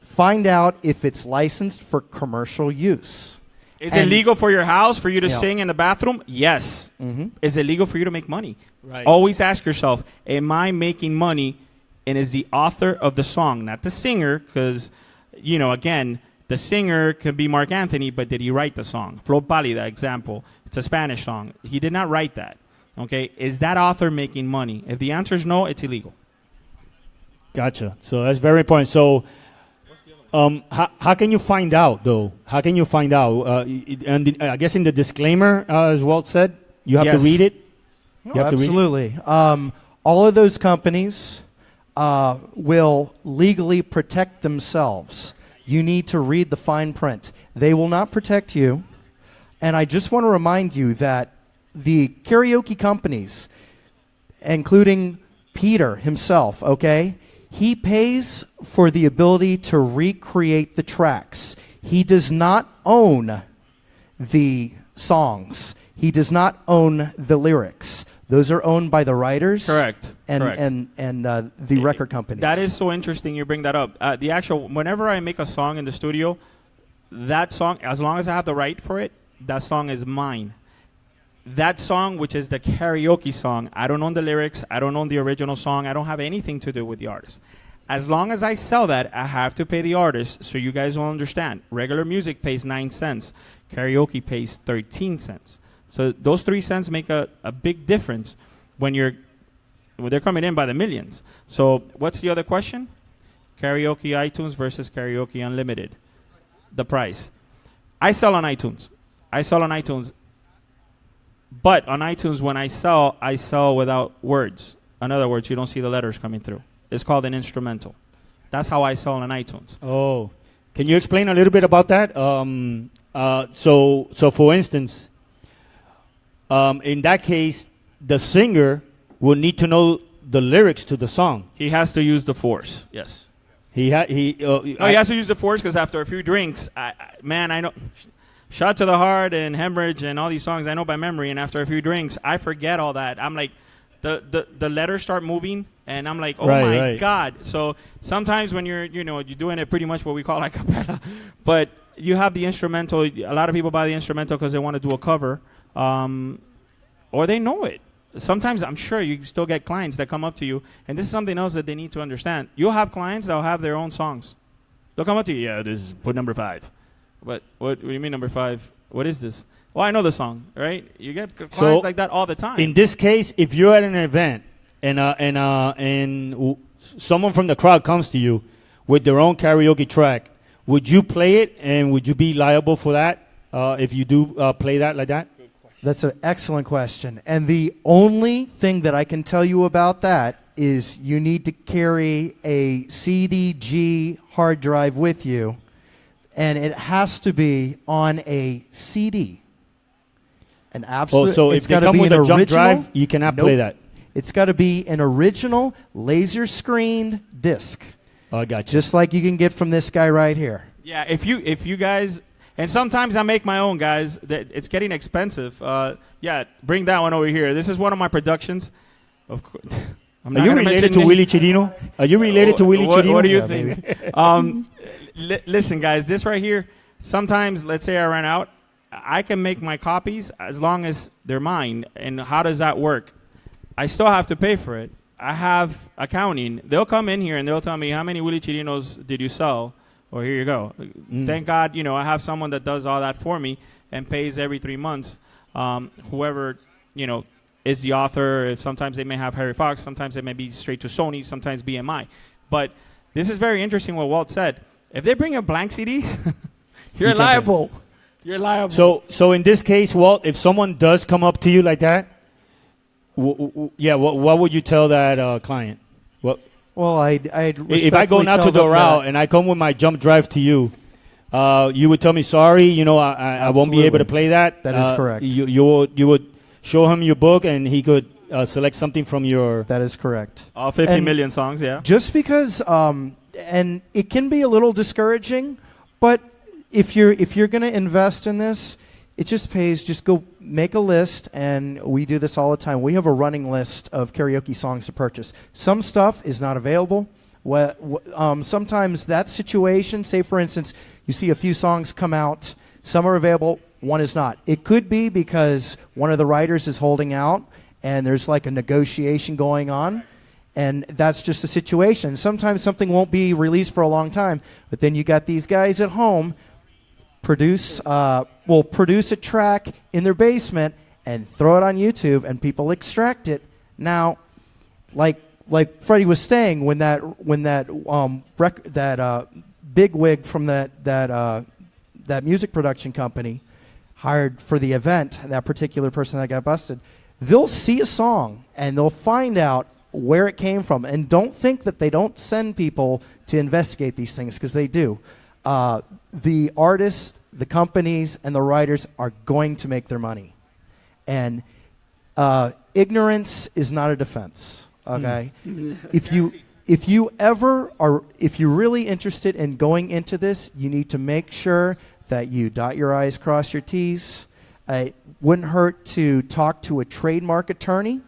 Find out if it's licensed for commercial use. Is it legal for your house for you to sing in the bathroom? Yes. Mm-hmm. Is it legal for you to make money? Right. Always ask yourself, am I making money? And is the author of the song, not the singer, because, again, the singer could be Mark Anthony, but did he write the song? Flor Pálida, example. It's a Spanish song. He did not write that. Okay? Is that author making money? If the answer is no, it's illegal. Gotcha. So that's very important. So how can you find out, though? How can you find out? I guess in the disclaimer, as Walt said, you have to read it? No, absolutely. All of those companies will legally protect themselves. You need to read the fine print. They will not protect you. And I just want to remind you that the karaoke companies, including Peter himself, okay, he pays for the ability to recreate the tracks. He does not own the songs. He does not own the lyrics. Those are owned by the writers. Correct. And the record companies. That is so interesting you bring that up. Whenever I make a song in the studio, that song, as long as I have the right for it, that song is mine. That song, which is the karaoke song, I don't own the lyrics, I don't own the original song, I don't have anything to do with the artist. As long as I sell that, I have to pay the artist, so you guys will understand. Regular music pays 9 cents. Karaoke pays 13 cents. So those 3 cents make a big difference when they're coming in by the millions. So what's the other question? Karaoke iTunes versus Karaoke Unlimited. The price. I sell on iTunes. But on iTunes, when I sell without words. In other words, you don't see the letters coming through. It's called an instrumental. That's how I sell on iTunes. Oh, can you explain a little bit about that? So for instance, in that case, the singer will need to know the lyrics to the song. He has to use the force. Yes. He has to use the force because after a few drinks, I know. Shot to the Heart and Hemorrhage and all these songs I know by memory, and after a few drinks, I forget all that. I'm like, the letters start moving, and I'm like, oh my God. So sometimes when you're doing it pretty much what we call a cappella, but you have the instrumental. A lot of people buy the instrumental because they want to do a cover, or they know it. Sometimes I'm sure you still get clients that come up to you, and this is something else that they need to understand. You'll have clients that'll have their own songs. They'll come up to you, yeah, this is put number 5. What do you mean number 5? What is this? Well, I know the song, right? You get clients like that all the time. In this case, if you're at an event and someone from the crowd comes to you with their own karaoke track, would you play it, and would you be liable for that if you do play that like that? That's an excellent question. And the only thing that I can tell you about that is you need to carry a CDG hard drive with you, and it has to be on a CD. An absolute. Oh, so if they come with a jump drive, you cannot play that. It's got to be an original laser screened disc. Oh, I got you. Just like you can get from this guy right here. Yeah, if you guys, and sometimes I make my own, guys. It's getting expensive. Yeah, bring that one over here. This is one of my productions. Of course. Are you related to Willy Chirino? Are you related to Willy Chirino? What do you think? Listen, guys, this right here, sometimes, let's say I ran out, I can make my copies as long as they're mine. And how does that work? I still have to pay for it. I have accounting. They'll come in here and they'll tell me, how many Willy Chirinos did you sell? Or here you go. Thank God, I have someone that does all that for me and pays every 3 months. Whoever, is the author. Sometimes they may have Harry Fox. Sometimes they may be straight to Sony. Sometimes BMI. But this is very interesting what Walt said. If they bring a blank CD, you're liable. You're liable. So in this case, Walt, if someone does come up to you like that, what would you tell that client? What? Well, I'd if I go now to the route and I come with my jump drive to you, you would tell me sorry. I won't be able to play that. That is correct. You would show him your book and he could select something from your. That is correct. All 50 million songs, yeah. Just because, and it can be a little discouraging, but if you're going to invest in this, it just pays. Just go make a list, and we do this all the time. We have a running list of karaoke songs to purchase. Some stuff is not available. Sometimes that situation, say for instance, you see a few songs come out, some are available, one is not. It could be because one of the writers is holding out, and there's like a negotiation going on, and that's just the situation. Sometimes something won't be released for a long time, but then you got these guys at home produce a track in their basement and throw it on YouTube, and people extract it. Now, like Freddie was saying, when that big wig from that music production company hired for the event, that particular person that got busted, they'll see a song and they'll find out where it came from. And don't think that they don't send people to investigate these things, because they do. The artists the companies and the writers are going to make their money. And ignorance is not a defense, okay? If you're really interested in going into this, you need to make sure that you dot your I's, cross your T's. It wouldn't hurt to talk to a trademark attorney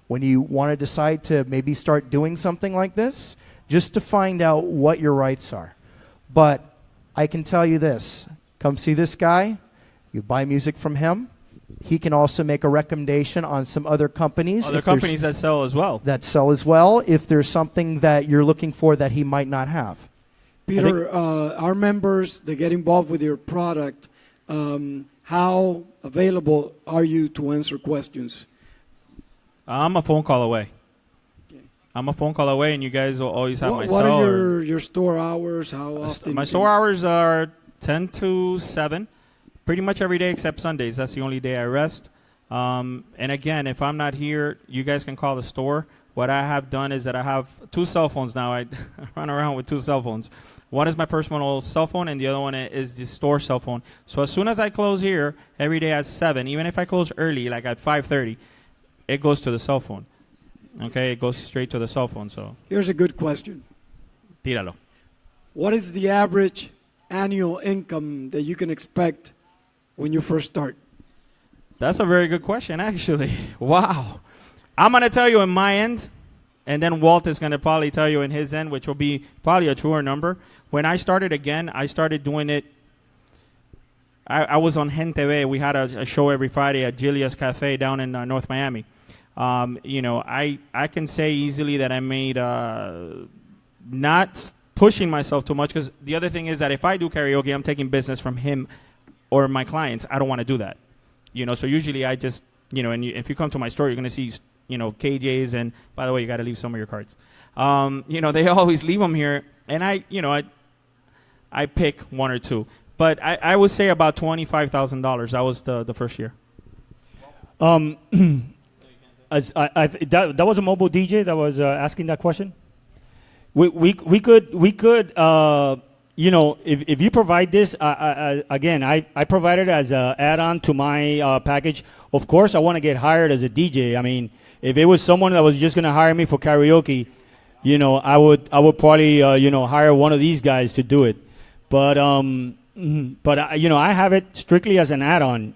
when you want to decide to maybe start doing something like this, just to find out what your rights are. But I can tell you this, come see this guy, you buy music from him. He can also make a recommendation on some other companies. Other companies that sell as well. That sell as well, if there's something that you're looking for that he might not have. Peter, our members, they get involved with your product. How available are you to answer questions? I'm a phone call away. I'm a phone call away, and you guys will always have my cell. What are your store hours? How often? My store hours are 10 to 7, pretty much every day except Sundays. That's the only day I rest. And again, if I'm not here, you guys can call the store. What I have done is that I have 2 cell phones now. I run around with 2 cell phones. One is my personal cell phone, and the other one is the store cell phone. So as soon as I close here, every day at 7, even if I close early, like at 5:30, it goes to the cell phone. Okay, it goes straight to the cell phone. So here's a good question. Tíralo. What is the average annual income that you can expect when you first start? That's a very good question, actually. Wow. I'm going to tell you in my end, and then Walt is going to probably tell you in his end, which will be probably a truer number. When I started again, I started doing it. I was on Gen TV. We had a show every Friday at Julia's Cafe down in North Miami. I can say easily that I made, not pushing myself too much, because the other thing is that if I do karaoke, I'm taking business from him or my clients. I don't want to do that. So usually I just, and if you come to my store, you're going to see, KJs, and by the way, you got to leave some of your cards. They always leave them here, and I pick 1 or 2. But I would say about $25,000. That was the first year. That was a mobile DJ that was asking that question. We could if you provide this, again, I provide it as an add-on to my package. Of course, I want to get hired as a DJ. I mean, if it was someone that was just going to hire me for karaoke, I would probably hire one of these guys to do it. But I have it strictly as an add-on.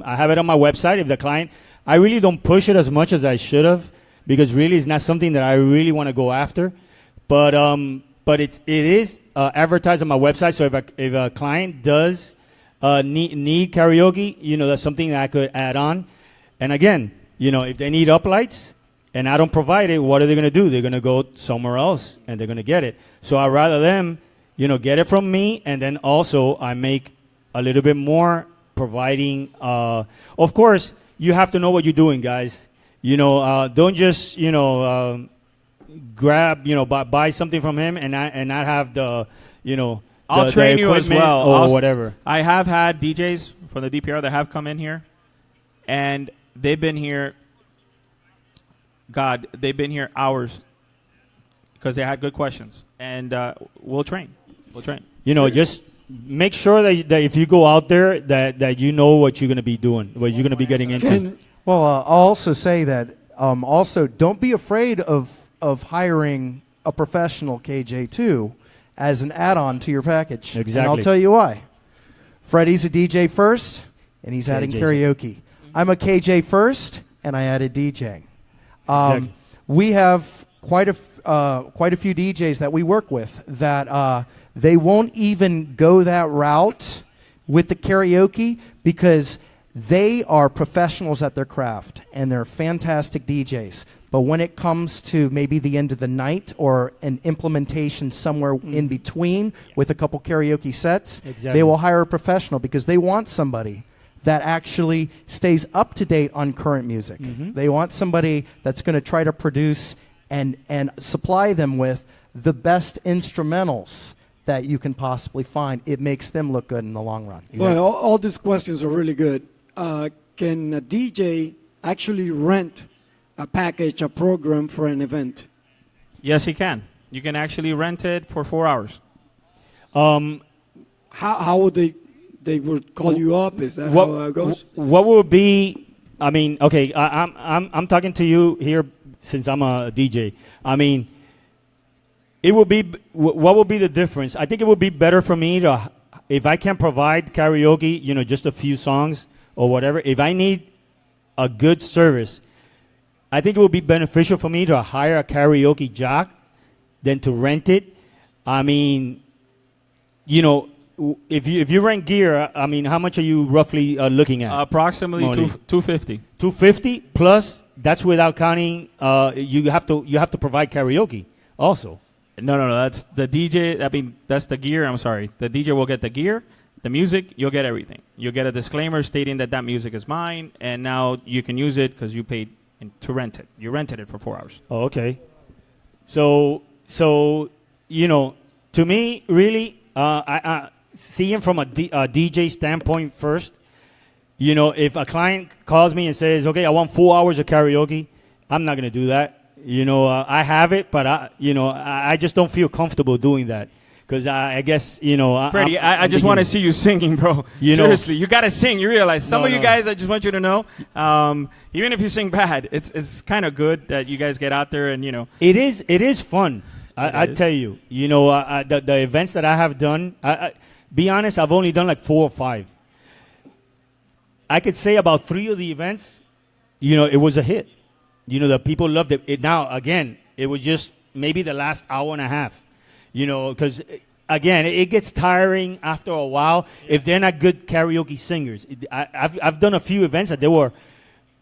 I have it on my website. If the client, I really don't push it as much as I should have, because really it's not something that I really want to go after. But it is advertised on my website. So if a client does need karaoke, that's something that I could add on. And again, if they need uplights and I don't provide it, what are they going to do? They're going to go somewhere else and they're going to get it. So I'd rather them, get it from me, and then also I make a little bit more providing. Of course, you have to know what you're doing, guys. Don't just grab buy something from him and not have the I'll train you as well or whatever. I have had DJs from the DPR that have come in here, and they've been here. They've been here hours because they had good questions, and we'll train. Just make sure that if you go out there that you know what you're going to be doing, what you're going to be getting into. Well, I'll also say that also don't be afraid of hiring a professional KJ too as an add-on to your package. Exactly. And I'll tell you why. Freddie's a DJ first, and he's adding karaoke. I'm a KJ first, and I added DJing. Exactly. We have quite a few DJs that we work with that they won't even go that route with the karaoke because they are professionals at their craft and they're fantastic DJs. But when it comes to maybe the end of the night or an implementation somewhere in between with a couple karaoke sets, they will hire a professional because they want somebody that actually stays up to date on current music. They want somebody that's going to try to produce and supply them with the best instrumentals that you can possibly find. It makes them look good in the long run. Well, all these questions are really good. Can a DJ actually rent a package, a program for an event? Yes, he can. You can actually rent it for 4 hours. How would they they would call you up. Is that what, how it goes? What would be? I mean, okay, I'm talking to you here since I'm a DJ. I mean, it would be. What would be the difference? I think it would be better for me to, if I can provide karaoke, just a few songs or whatever. If I need a good service, I think it would be beneficial for me to hire a karaoke jock than to rent it. I mean, if you rent gear, I mean, how much are you roughly looking at? Approximately $250. $250 plus. That's without counting. You have to provide karaoke also. No. That's the DJ. I mean, that's the gear. I'm sorry. The DJ will get the gear, the music. You'll get everything. You'll get a disclaimer stating that music is mine, and now you can use it because you paid to rent it. You rented it for 4 hours. Oh, okay. So to me, really, I seeing from a DJ standpoint first, if a client calls me and says, okay, I want 4 hours of karaoke, I'm not going to do that. I have it, but I just don't feel comfortable doing that. Because I guess, Freddie, I just want to see you singing, bro. Seriously, you got to sing. You realize some of you guys, I just want you to know, even if you sing bad, it's kind of good that you guys get out there and, It is fun. I tell you, the events that I have done, be honest, I've only done like 4 or 5. I could say about 3 of the events, it was a hit. The people loved it. Now, again, it was just maybe the last hour and a half. Because, again, it gets tiring after a while if they're not good karaoke singers. I've done a few events that they were,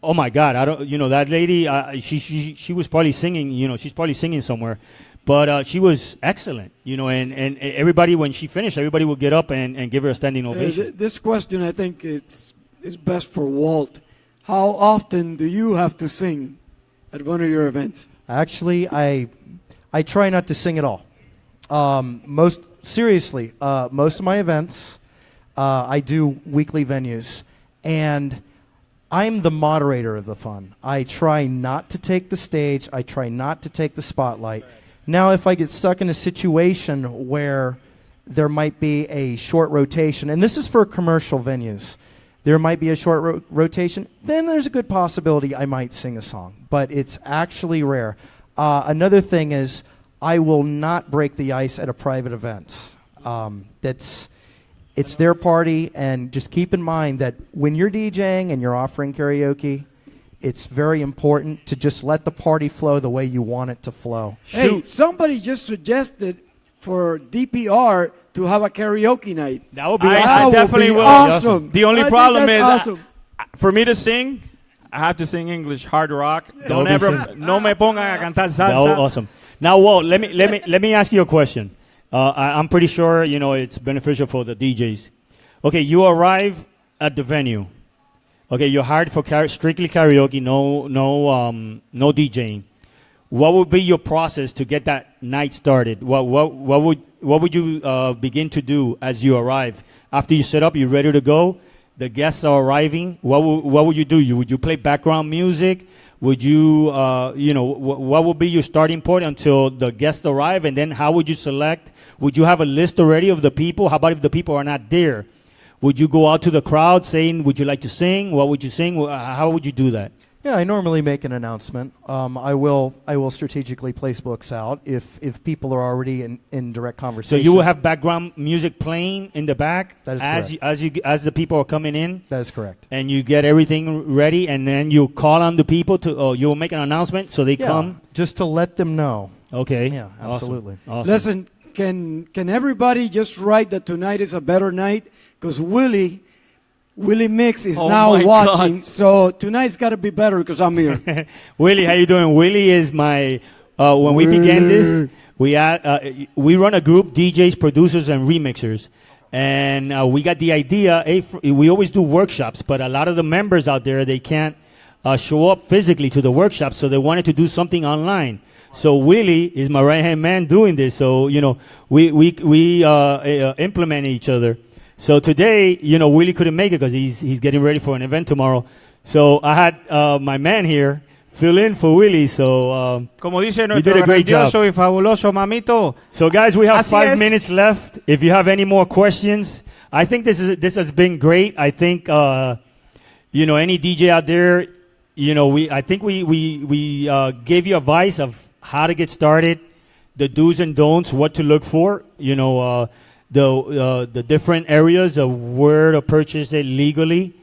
oh, my God, that lady, she was probably singing, she's probably singing somewhere. But she was excellent, and everybody, when she finished, everybody would get up and give her a standing ovation. This question, I think is best for Walt. How often do you have to sing at one of your events? Actually, I try not to sing at all. Most of my events, I do weekly venues, and I'm the moderator of the fun. I try not to take the stage. I try not to take the spotlight. Now, if I get stuck in a situation where there might be a short rotation, and this is for commercial venues, there might be a short rotation, then there's a good possibility I might sing a song, but it's actually rare. Another thing is I will not break the ice at a private event. It's their party, and just keep in mind that when you're DJing and you're offering karaoke, it's very important to just let the party flow the way you want it to flow. Hey, somebody just suggested for DPR to have a karaoke night. That would be I definitely will. Awesome. The only problem is awesome. For me to sing, I have to sing English hard rock. No me pongan a cantar salsa. That was awesome. Now, Walt, let me ask you a question. I'm pretty sure it's beneficial for the DJs. Okay, you arrive at the venue. Okay, you're hired for strictly karaoke, no DJing. What would be your process to get that night started? What would you begin to do as you arrive? After you set up, you're ready to go. The guests are arriving. What would you do? Would you play background music? Would you what would be your starting point until the guests arrive? And then how would you select? Would you have a list already of the people? How about if the people are not there? Would you go out to the crowd saying, would you like to sing? What would you sing? How would you do that? Yeah, I normally make an announcement. I will strategically place books out if people are already in direct conversation. So you will have background music playing in the back that is correct. As the people are coming in? That is correct. And you get everything ready, and then you call on the people you will make an announcement so they come? Just to let them know. Okay. Yeah, absolutely. Awesome. Listen, can everybody just write that tonight is a better night? Because Willymix is now watching, God. So tonight's got to be better because I'm here. Willy, how you doing? Willy is my. When we began this, we run a group, DJs, producers, and remixers, and we got the idea. We always do workshops, but a lot of the members out there they can't show up physically to the workshop, so they wanted to do something online. So Willy is my right hand man doing this. So we implement each other. So today, Willy couldn't make it because he's getting ready for an event tomorrow. So I had my man here fill in for Willy. So como dice nuestro you did a great job. Y fabuloso mamito. So guys, we have Así 5 es. minutes left. If you have any more questions, I think this has been great. I think any DJ out there, I think we gave you advice of how to get started, the do's and don'ts, what to look for. The different areas of where to purchase it legally,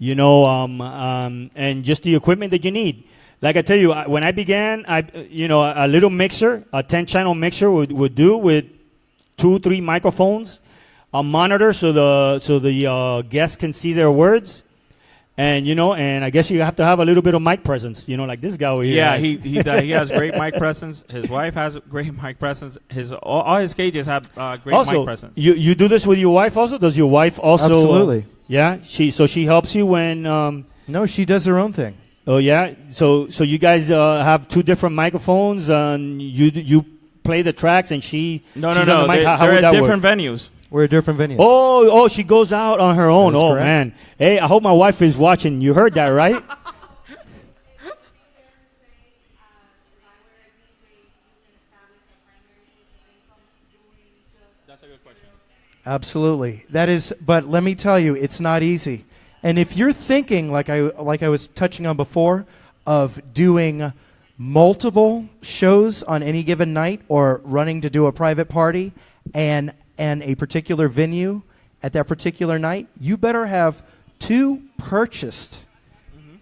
and just the equipment that you need. Like I tell you, when I began, a little mixer, a 10-channel mixer would do with 2-3 microphones, a monitor so the guests can see their words, and and I guess you have to have a little bit of mic presence, like this guy over here. Yeah, has. he has great mic presence. His wife has great mic presence. All his cages have great also, mic presence. You do this with your wife also? Does your wife also? Absolutely. Yeah, she helps you when. No, she does her own thing. Oh yeah, so you guys have 2 different microphones, and you play the tracks, and she's on the mic. How they're would that at different work? venues. We're at different venues. Oh, she goes out on her own. That is Oh correct. man, hey, I hope my wife is watching. You heard that, right? That's a good question. Absolutely. That is, but let me tell you, it's not easy. And if you're thinking, like I was touching on before, of doing multiple shows on any given night or running to do a private party and a particular venue at that particular night, you better have 2 purchased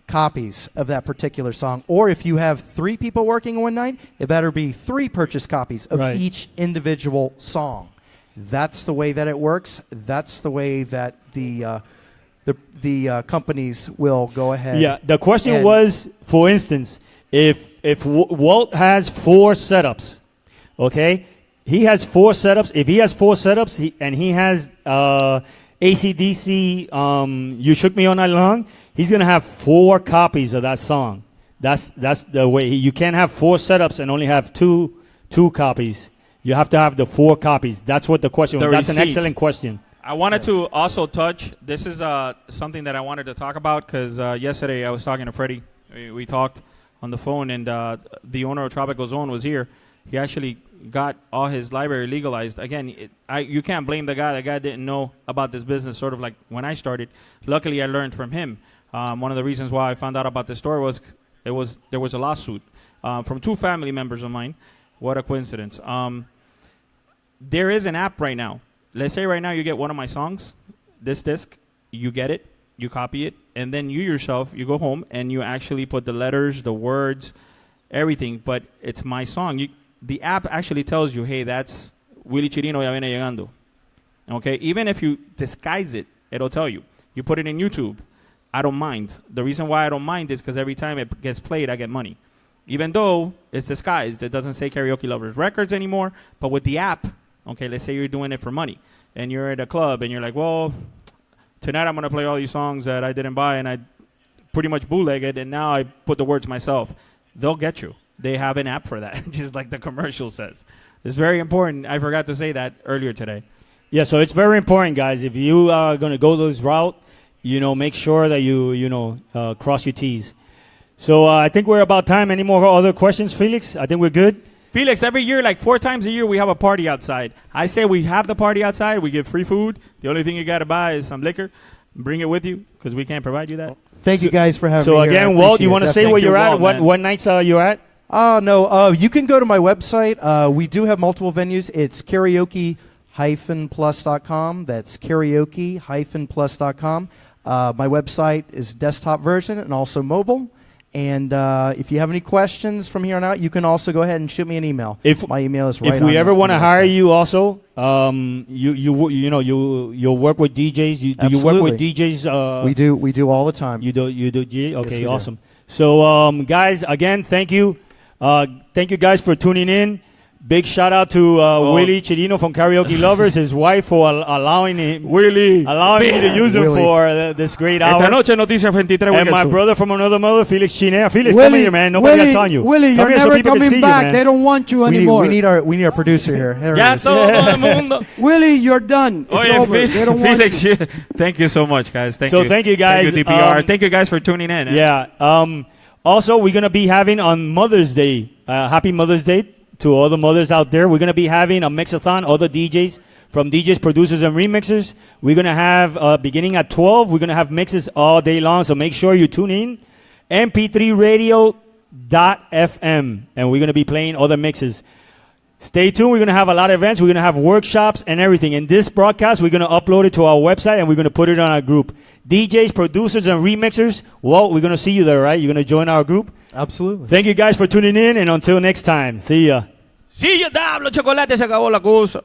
copies of that particular song. Or if you have 3 people working one night, it better be 3 purchased copies of Right. each individual song. That's the way that it works. That's the way that the companies will go ahead. Yeah. The question and- was, for instance, if Walt has 4 setups, okay, he has 4 setups. If he has 4 setups and he has AC/DC, "You Shook Me All Night Long," he's gonna have 4 copies of that song. That's the way. You can't have 4 setups and only have two copies. You have to have the 4 copies. That's what the question was. That's an receipt. excellent question. I wanted to also touch. This is something that I wanted to talk about because yesterday I was talking to Freddy. We talked on the phone, and the owner of Tropical Zone was here. He actually got all his library legalized. Again, you can't blame the guy. The guy didn't know about this business, sort of like when I started. Luckily, I learned from him. One of the reasons why I found out about this store was there was a lawsuit from 2 family members of mine. What a coincidence. There is an app right now. Let's say right now you get one of my songs, this disc, you get it, you copy it, and then you yourself, you go home and you actually put the letters, the words, everything, but it's my song. The app actually tells you, hey, that's Willy Chirino ya viene llegando. Okay, even if you disguise it, it'll tell you. You put it in YouTube, I don't mind. The reason why I don't mind is because every time it gets played, I get money. Even though it's disguised, it doesn't say Karaoke Lovers Records anymore, but with the app, okay, let's say you're doing it for money, and you're at a club, and you're like, well, tonight I'm going to play all these songs that I didn't buy, and I pretty much bootleg it, and now I put the words myself. They'll get you. They have an app for that, just like the commercial says. It's very important. I forgot to say that earlier today. Yeah, so it's very important, guys. If you are going to go this route, make sure that you cross your T's. So I think we're about time. Any more other questions, Felix? I think we're good. Felix, every year, like 4 times a year, we have a party outside. I say we have the party outside. We give free food. The only thing you got to buy is some liquor. Bring it with you because we can't provide you that. Thank you guys for having me So here. again, I Walt, appreciate you want to it. say where you're at? Walt, What nights are you at? No, you can go to my website. We do have multiple venues. It's karaoke-plus.com. That's karaoke-plus.com. My website is desktop version and also mobile. And if you have any questions from here on out, you can also go ahead and shoot me an email. My email is right. If we on ever the want to website. hire you, also, you'll work with DJs. Do you work with DJs? We do all the time. You do DJ? Okay, we do. awesome. So guys, again, thank you. Thank you guys for tuning in. Big shout out to Willy Chirino from Karaoke Lovers, his wife, for allowing me to use him for this great hour. Esta noche Noticias 23 And my brother from another mother, Felix Chinea. Felix, come here, man. Nobody has on you. Willy, Come you're here so never people can see coming you, back. man. They don't want you We anymore. need our producer here. There Ya he is. todo el mundo. Willy, you're done. It's Oye, over. They don't want Felix, you. thank you so much, guys. Thank you guys. Thank you, DPR. Thank you guys for tuning in. Yeah. Also, we're going to be having on Mother's Day, happy Mother's Day to all the mothers out there. We're going to be having a mix-a-thon, all the DJs from DJs, producers, and remixers. We're going to have, beginning at 12, we're going to have mixes all day long, so make sure you tune in. mp3radio.fm, and we're going to be playing other mixes. Stay tuned. We're going to have a lot of events. We're going to have workshops and everything. In this broadcast, we're going to upload it to our website, and we're going to put it on our group. DJs, producers, and remixers, Walt, we're going to see you there, right? You're going to join our group? Absolutely. Thank you guys for tuning in, and until next time, see ya. Sí, yo te hablo, chocolate, se acabó la cosa.